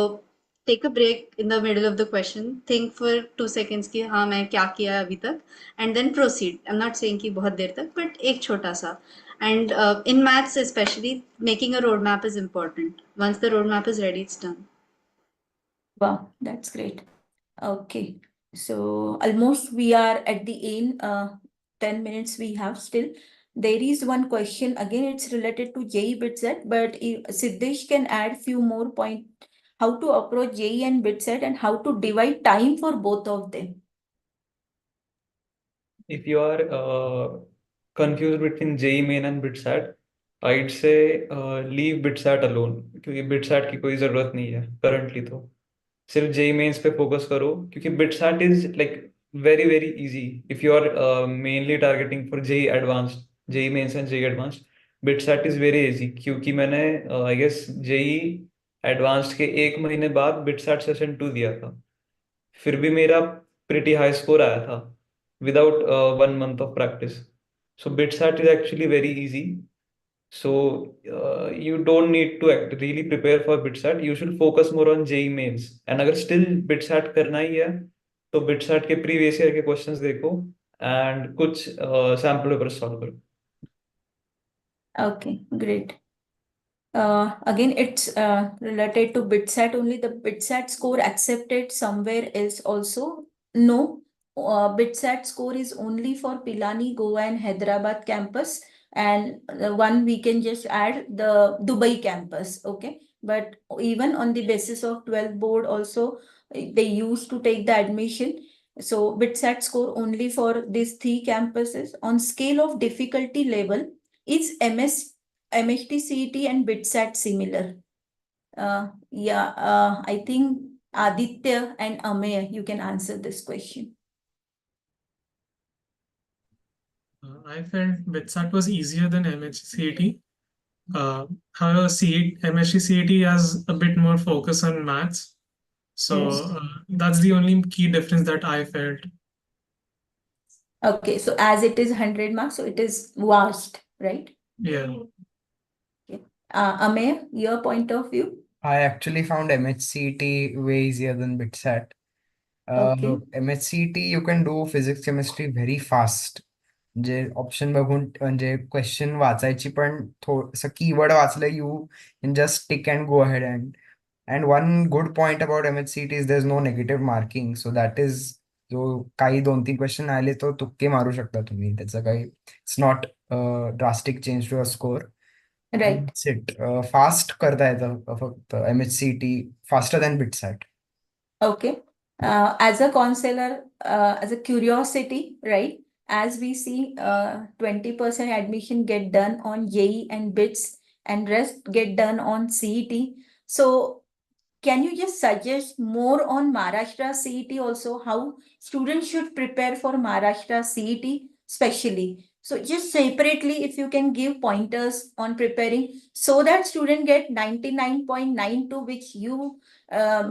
take a break in the middle of the question, think for 2 seconds कि हाँ मैं क्या किया अभी तक, and then proceed. I'm not saying कि बहुत देर तक, but एक छोटा सा. And in maths especially, making a roadmap is important. Once the roadmap is ready, it's done. Wow, that's great. Okay, so almost we are at the end. 10 minutes we have still. There is one question again. It's related to JEE BITSAT, but if Siddesh can add few more point how to approach JEE and BITSAT and how to divide time for both of them. If you are confused between JEE Main and BITSAT, I'd say leave BITSAT alone क्योंकि BITSAT की कोई ज़रूरत नहीं है currently तो सिर्फ JEE mains पे focus करो क्योंकि BITSAT is like very easy if you are mainly targeting for JEE advanced JEE mains and JEE advanced BITSAT is very easy क्योंकि मैंने I guess JEE advanced के 1 महीने बाद BITSAT सेशन 2 दिया था फिर भी मेरा pretty high score आया था without 1 month of practice so BITSAT is actually very easy so you don't need to really prepare for BITSAT. You should focus more on JEE mains. And अगर still BITSAT करना ही है तो BITSAT के previous year के questions देखो and कुछ sample papers solve करो. Okay, great. Again, it's related to BITSAT only. The BITSAT score accepted somewhere else also. No, BITSAT score is only for Pilani, Goa and Hyderabad campus. And one we can just add the Dubai campus. Okay. But even on the basis of 12 board also, they used to take the admission. So BITSAT score only for these 3 campuses. On scale of difficulty level, is MHT-CET and BITSAT similar? I think Aditya and Amey, you can answer this question. I felt BITSAT was easier than MHT-CET. However, MHT-CET has a bit more focus on maths. So Yes. that's the only key difference that I felt. Okay, so as it is 100 marks, so it is vast, right? Yeah. Okay. Amey, your point of view? I actually found MHCT way easier than BITSAT. Okay. MHCT you can do physics chemistry very fast. म्हणजे option बघून म्हणजे question वाचायची पण थोडंसं keyword वाचलं you can just tick and go ahead and one good point about MHCT is there is no negative marking so that is जो काही 2-3 question आले तो तुक्के मारू शकता तुम्ही त्याचं काही it's not drastic change to a score Right. It fast करता येतं फक्त MHCT faster than BITSAT. Okay. As a counselor, as a curiosity, right? As we see, 20% admission get done on JEE and BITS and rest get done on CET. So can you just suggest more on Maharashtra CET also, how students should prepare for Maharashtra CET specially? So just separately, if you can give pointers on preparing so that student get 99.92, which you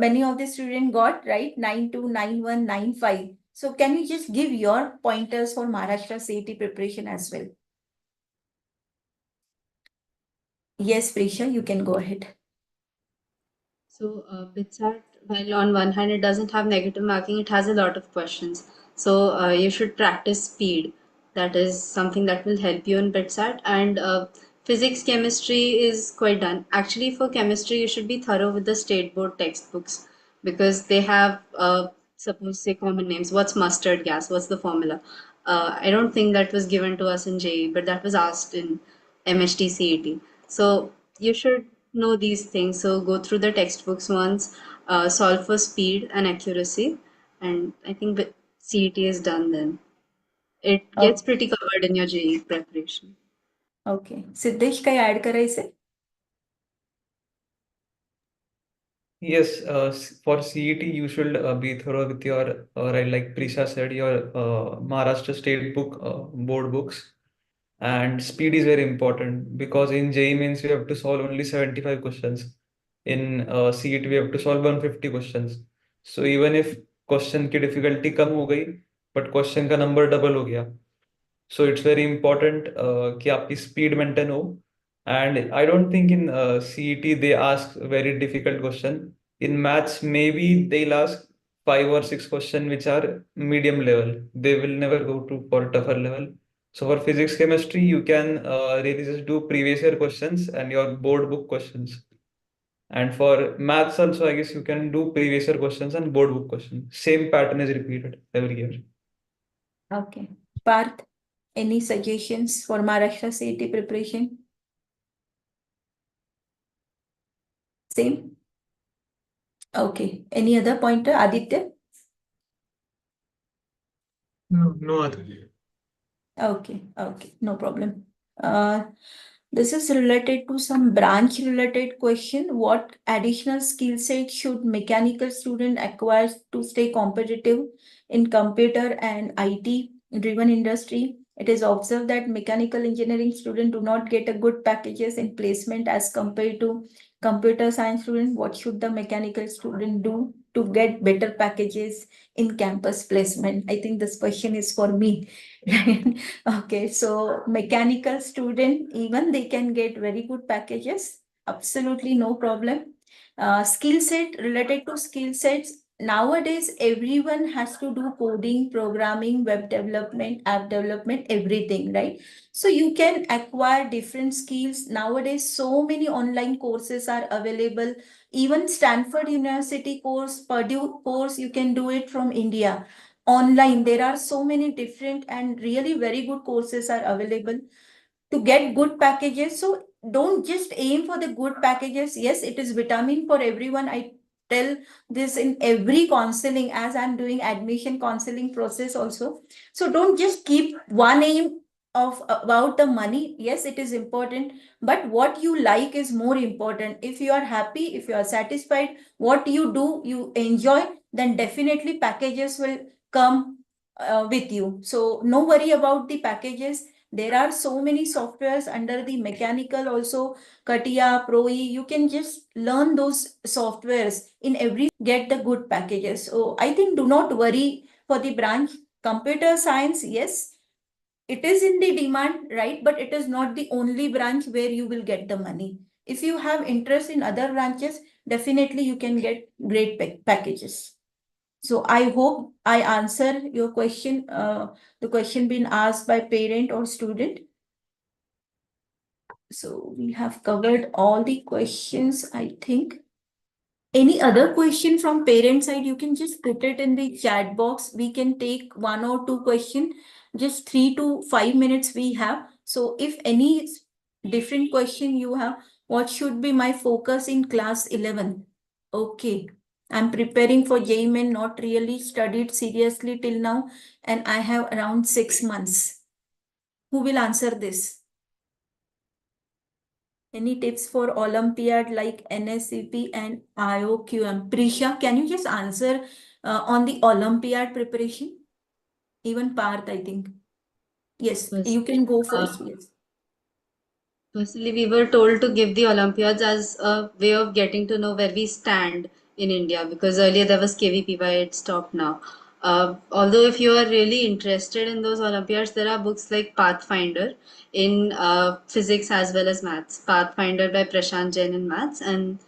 many of the students got, right? 92, 91, 95. So can you just give your pointers for Maharashtra CET preparation as well? Yes, Prisha, you can go ahead. So BITSAT, while on one hand it doesn't have negative marking, it has a lot of questions. So you should practice speed. That is something that will help you in BITSAT. And physics, chemistry is quite done. Actually, for chemistry, you should be thorough with the state board textbooks because they have, suppose, say, common names. What's mustard gas? What's the formula? I don't think that was given to us in JEE, but that was asked in MHT-CET. So you should know these things. So go through the textbooks once, solve for speed and accuracy, and I think CET is done then. It gets pretty covered in your JEE preparation. Okay. Siddesh, काही add करायचंय? Yes, for CET, you should be thorough with your, right, like Prisha said, your Maharashtra State book, board books. And speed is very important because in JEE Mains we have to solve only 75 questions. In CET we have to solve 150 questions. So even if question की difficulty कम हो गई, but question का number double हो गया. So it's very important कि आपकी speed maintain हो. And I don't think in CET they ask very difficult question. In maths, maybe they'll ask 5 or 6 questions which are medium level. They will never go to for tougher level. So for physics, chemistry, you can really just do previous year questions and your board book questions. And for maths also, I guess you can do previous year questions and board book questions. Same pattern is repeated every year. Okay. Parth, any suggestions for Maharashtra CET preparation? Same? Okay. Any other pointer, Aditya? No other. Okay, no problem. This is related to some branch related question. What additional skill set should mechanical student acquire to stay competitive in computer and IT driven industry? It is observed that mechanical engineering students do not get a good packages in placement as compared to computer science student. What should the mechanical student do to get better packages in campus placement? I think this question is for me. Okay, so mechanical student, even they can get very good packages. Absolutely no problem. Skill set, related to skill sets, nowadays everyone has to do coding, programming, web development, app development, everything, right? So you can acquire different skills. Nowadays, so many online courses are available. Even Stanford University course, Purdue course, you can do it from India online. There are so many different and really very good courses are available to get good packages. So don't just aim for the good packages. Yes, it is vitamin for everyone. I tell this in every counseling as I'm doing admission counseling process also. So don't just keep one aim of about the money. Yes, it is important, but what you like is more important. If you are happy, if you are satisfied, what you do, you enjoy, then definitely packages will come with you. So no worry about the packages. There are so many softwares under the mechanical also, Katia, Pro E. You can just learn those softwares in every get the good packages. So I think do not worry for the branch. Computer science, yes, it is in the demand, right? But it is not the only branch where you will get the money. If you have interest in other branches, definitely you can get great packages. So I hope I answer your question, the question being asked by parent or student. So we have covered all the questions, I think. Any other question from parent side, you can just put it in the chat box. We can take 1 or 2 questions, just 3 to 5 minutes we have. So if any different question you have, what should be my focus in class 11? Okay. I'm preparing for JEE Main, not really studied seriously till now, and I have around 6 months. Who will answer this? Any tips for Olympiad like NSCP and IOQM? Prisha, can you just answer on the Olympiad preparation? Even Parth, I think. Yes, Yes. you can go first. Yes. Personally, we were told to give the Olympiads as a way of getting to know where we stand in India because earlier there was KVPY, it stopped now. Although, if you are really interested in those Olympiads, there are books like Pathfinder in physics as well as maths. Pathfinder by Prashant Jain in maths and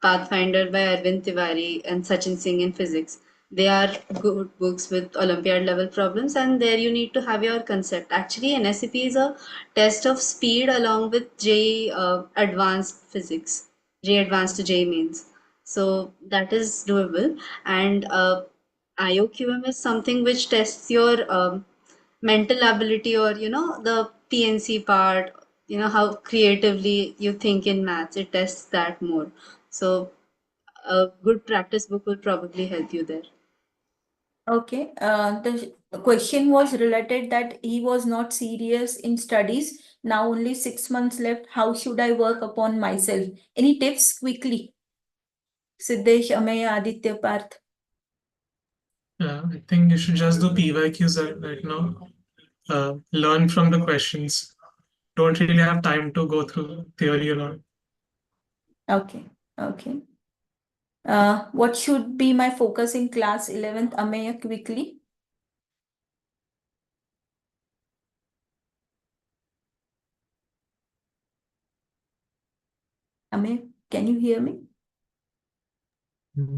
Pathfinder by Arvind Tiwari and Sachin Singh in physics. They are good books with Olympiad level problems, and there you need to have your concept. Actually, NSCP is a test of speed along with JEE Advanced Physics, JEE Advanced to JEE Mains. So that is doable. And IOQM is something which tests your mental ability or, the PNC part, how creatively you think in maths. It tests that more. So a good practice book will probably help you there. Okay. The question was related that he was not serious in studies. Now only 6 months left. How should I work upon myself? Any tips quickly? Siddesh, Ameya, Aditya, Parth. I think you should just do PYQs right now. Learn from the questions. Don't really have time to go through theory a lot. Okay, okay. What should be my focus in class 11th, Ameya, quickly? Ameya, can you hear me?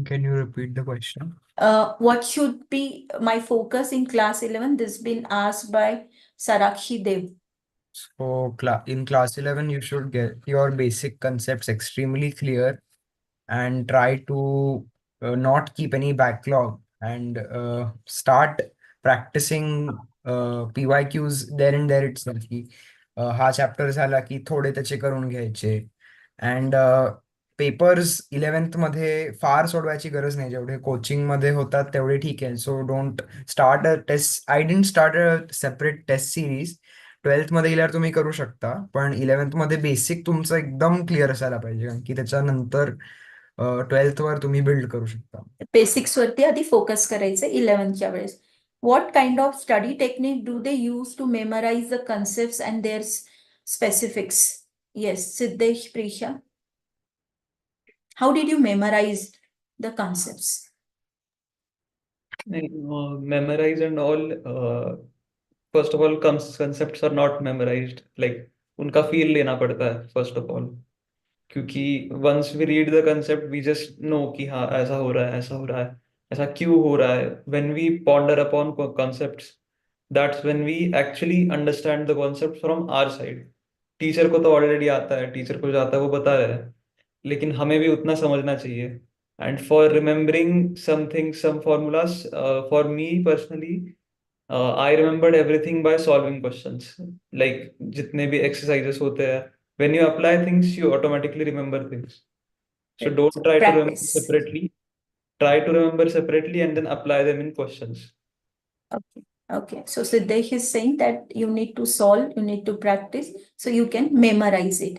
Can you repeat the question? What should be my focus in class 11? This been asked by Sarakshi Dev. So in class 11, you should get your basic concepts extremely clear and try to not keep any backlog and start practicing PYQs there and there itself. की, हा chapter झाला की थोडे त्याचे करून घ्यायचे and papers 11th मध्ये फार सोडवायची गरज नाही जेवढे कोचिंग मध्ये होतात तेवढे ठीक आहे so don't start a test I didn't start a separate test series 12th मध्ये गेल्यावर तुम्ही करू शकता पण 11th मध्ये बेसिक तुमचं एकदम क्लिअर असायला पाहिजे कारण की त्याच्यानंतर 12th वर तुम्ही बिल्ड करू शकता बेसिक्स वरती आधी फोकस करायचं 11th वेळेस. What kind of study technique do they use to memorize the concepts and their specifics? Yes, Siddesh, Prisha. How did you memorize the concepts? Memorize and all. First of all, concepts are not memorized. Like उनका feel लेना पड़ता है first of all. क्योंकि once we read the concept, we just know कि हाँ ऐसा हो रहा है, ऐसा हो रहा है, ऐसा क्यों हो रहा है. When we ponder upon concepts, that's when we actually understand the concept from our side. Teacher को तो ऑलरेडी आता है, टीचर को जो आता है वो बता रहा है, लेकिन हमें भी उतना समझना चाहिए. And for remembering something, some formulas, for me personally, I remembered everything by solving questions. Like जितने भी exercises होते हैं, when you apply things, you automatically remember things. So don't try to remember Practice. separately. Try to remember separately and then apply them in questions. Okay. Okay. So Siddesh is saying that you need to solve, you need to practice, so you can memorize it.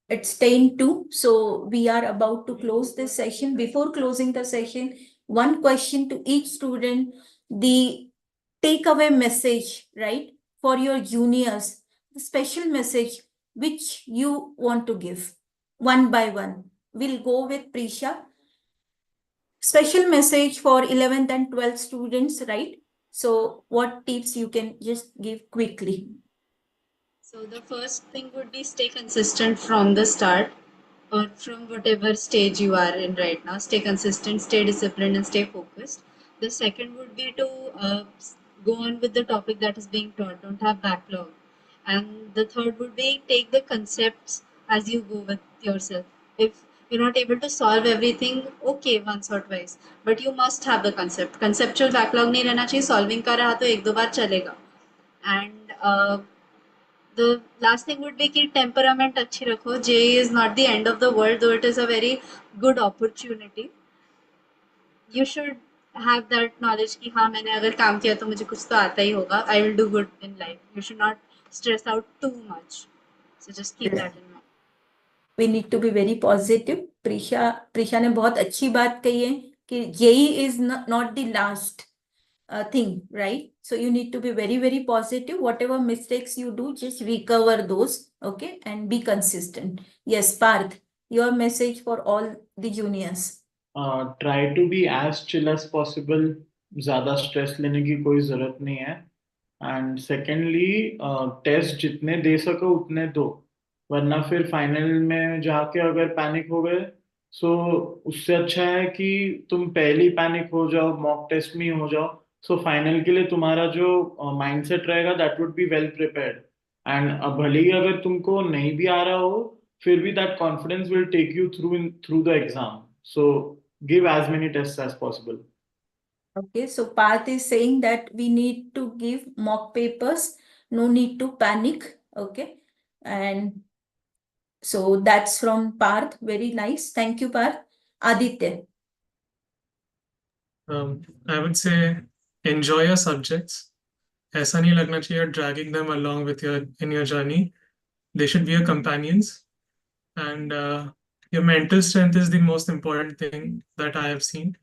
It's 10:02, so we are about to close this session. Before closing the session, one question to each student, the takeaway message, right, for your juniors, the special message which you want to give, one by one. We'll go with Prisha. Special message for 11th and 12th students, right? So what tips you can just give quickly? So the first thing would be stay consistent from the start or from whatever stage you are in right now. Stay consistent, stay disciplined, and stay focused. The second would be to go on with the topic that is being taught. Don't have backlog. And the third would be take the concepts as you go with yourself. If you're not able to solve everything, okay, once or twice, but you must have the concept. Conceptual backlog नहीं रहना चाहिए. Solving का रहा तो एक दो बार चलेगा. And the last thing would be कि temperament अच्छी रखो. JEE is not the end of the world, though it is a very good opportunity. You should have that knowledge कि हाँ मैंने अगर काम किया तो मुझे कुछ तो आता ही होगा. I will do good in life. You should not stress out too much. So just keep that in mind. We need to be very positive. Prisha ने बहुत अच्छी बात कही है कि JEE is not the last thing, right? So you need to be very, very positive. Whatever mistakes you do, just recover those, okay? And be consistent. Yes, Parth, your message for all the juniors. Try to be as chill as possible. ज़्यादा stress लेने की कोई ज़रूरत नहीं है. And secondly test जितने दे सको उतने दो, वरना फिर फाइनल में जाके अगर पैनिक हो गए सो उससे अच्छा है कि तुम पहले ही पैनिक हो जाओ, मॉक टेस्ट में ही हो जाओ. सो फाइनल के लिए तुम्हारा जो माइंडसेट रहेगा that would be well prepared. And भले ही अगर तुमको नहीं भी आ रहा हो फिर भी that confidence will take you through the exam. So give as many tests as possible. Okay, so Parth is saying that we need to give mock papers, no need to panic, okay? And so that's from Parth, very nice. Thank you, Parth. Aditya. I would say enjoy your subjects. ऐसा नहीं लगना चाहिए you're dragging them along with in your journey. They should be your companions. And your mental strength is the most important thing that I have seen.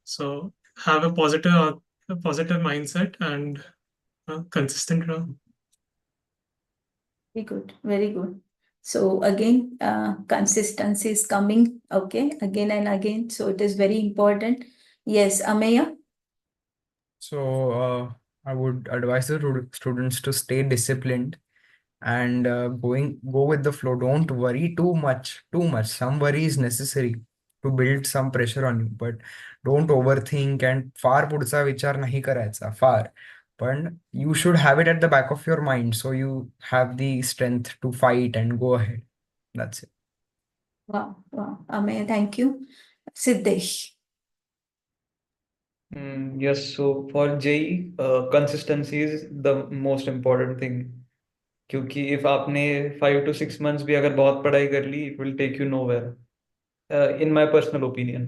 So have a positive mindset and consistent run. Very good, very good. So again, consistency is coming, okay, again and again. So it is very important. Yes, Ameya. So I would advise the students to stay disciplined and go with the flow. Don't worry too much. Some worry is necessary to build some pressure on you, but don't overthink and फार पुढचा विचार नाही करायचा फार. But you should have it at the back of your mind so you have the strength to fight and go ahead. That's it. Wow, wow, Ameya, thank you. Siddesh. Yes, so for JEE, consistency is the most important thing. क्योंकि if आपने 5 to 6 months भी अगर बहुत पढ़ाई कर ली, it will take you nowhere. In my personal opinion.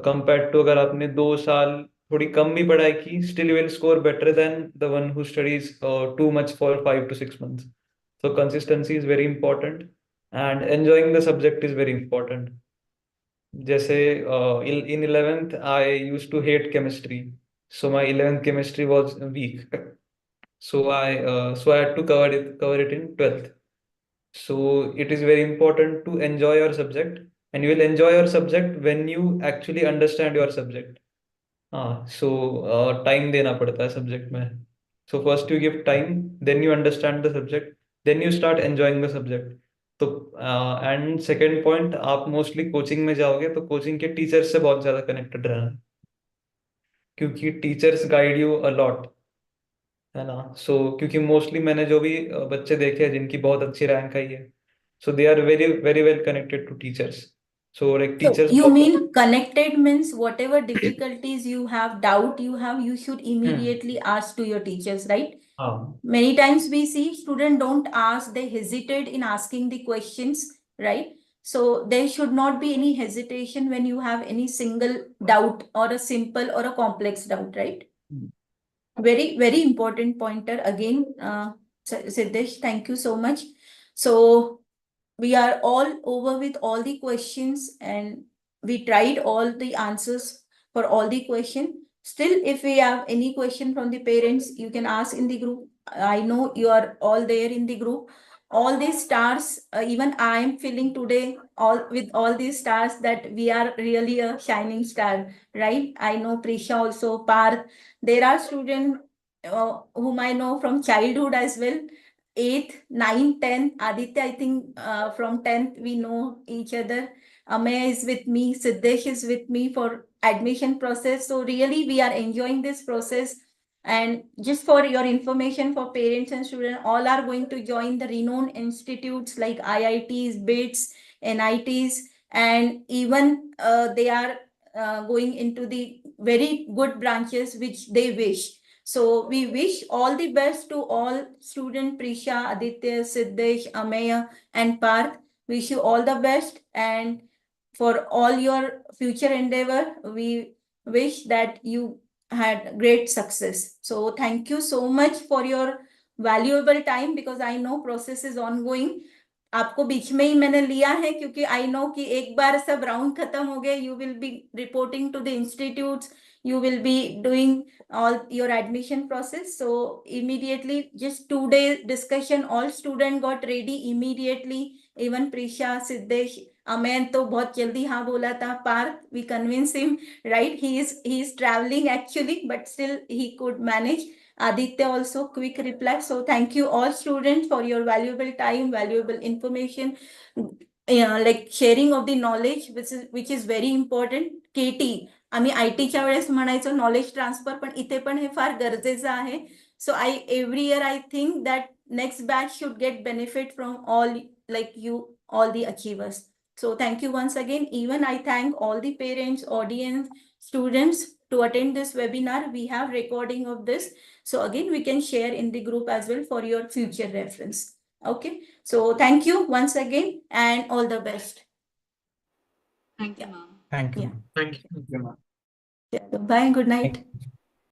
Compared to अगर आपने 2 साल थोड़ी कम भी पढ़ाई की, still you will score better than the one who studies too much for 5 to 6 months. So consistency is very important and enjoying the subject is very important. जैसे in 11th I used to hate chemistry, so my 11th chemistry was weak. So I had to cover it in 12th. So it is very important to enjoy your subject, and you will enjoy your subject when you actually understand your subject. So time देना पड़ता है subject में. So first you give time, then you understand the subject, then you start enjoying the subject. तो and second point, आप mostly coaching में जाओगे तो coaching के teachers से बहुत ज़्यादा connected रहना, क्योंकि teachers guide you a lot, है ना. So क्योंकि mostly मैंने जो भी बच्चे देखे हैं जिनकी बहुत अच्छी रैंक आई है, so they are very very well connected to teachers. So like So teachers you बहुत mean connected means whatever difficulties you have, doubt you have, you should immediately ask to your teachers, right? हाँ Many times we see students don't ask, they hesitate in asking the questions, right? So there should not be any hesitation when you have any single doubt or a simple or a complex doubt, right? Very, very important pointer again, Siddesh, thank you so much. So we are all over with all the questions and we tried all the answers for all the questions. Still, if we have any question from the parents, you can ask in the group. I know you are all there in the group. All these stars, even I am feeling today all with all these stars that we are really a shining star, right? I know Prisha also, Parth. There are students whom I know from childhood as well. 8th, 9th, 10th. Aditya, I think from 10th we know each other. Amey is with me. Siddesh is with me for admission process. So really we are enjoying this process. And just for your information for parents and students, all are going to join the renowned institutes like IITs, BITS, NITs, and even they are going into the very good branches which they wish. So we wish all the best to all student Prisha, Aditya, Siddesh, Ameya, and Parth. Wish you all the best, and for all your future endeavor, we wish that you had great success. So thank you so much for your valuable time, because I know process is ongoing. आपको बीच में ही मैंने लिया है क्योंकि I know कि एक बार सब round खत्म हो गए, you will be reporting to the institutes, you will be doing all your admission process. So immediately, just 2 day discussion, all student got ready immediately. Even Prisha, Siddesh, Amen तो बहुत जल्दी हाँ बोला था. Parth, we convince him, right? He is traveling actually, but still he could manage. Aditya also quick reply. So thank you all students for your valuable time, valuable information, like sharing of the knowledge, which is very important. KT, आम्ही आयटीच्या वेळेस म्हणायचो knowledge transfer, पण इथे पण हे फार गरजेचं आहे. So every year I think that next batch should get benefit from all like you, all the achievers. So thank you once again. Even I thank all the parents, audience, students to attend this webinar. We have recording of this. So again, we can share in the group as well for your future reference. Okay. So thank you once again and all the best. Thank you, ma'am. Thank you. Yeah. Thank you. Bye. Good night. Thank you.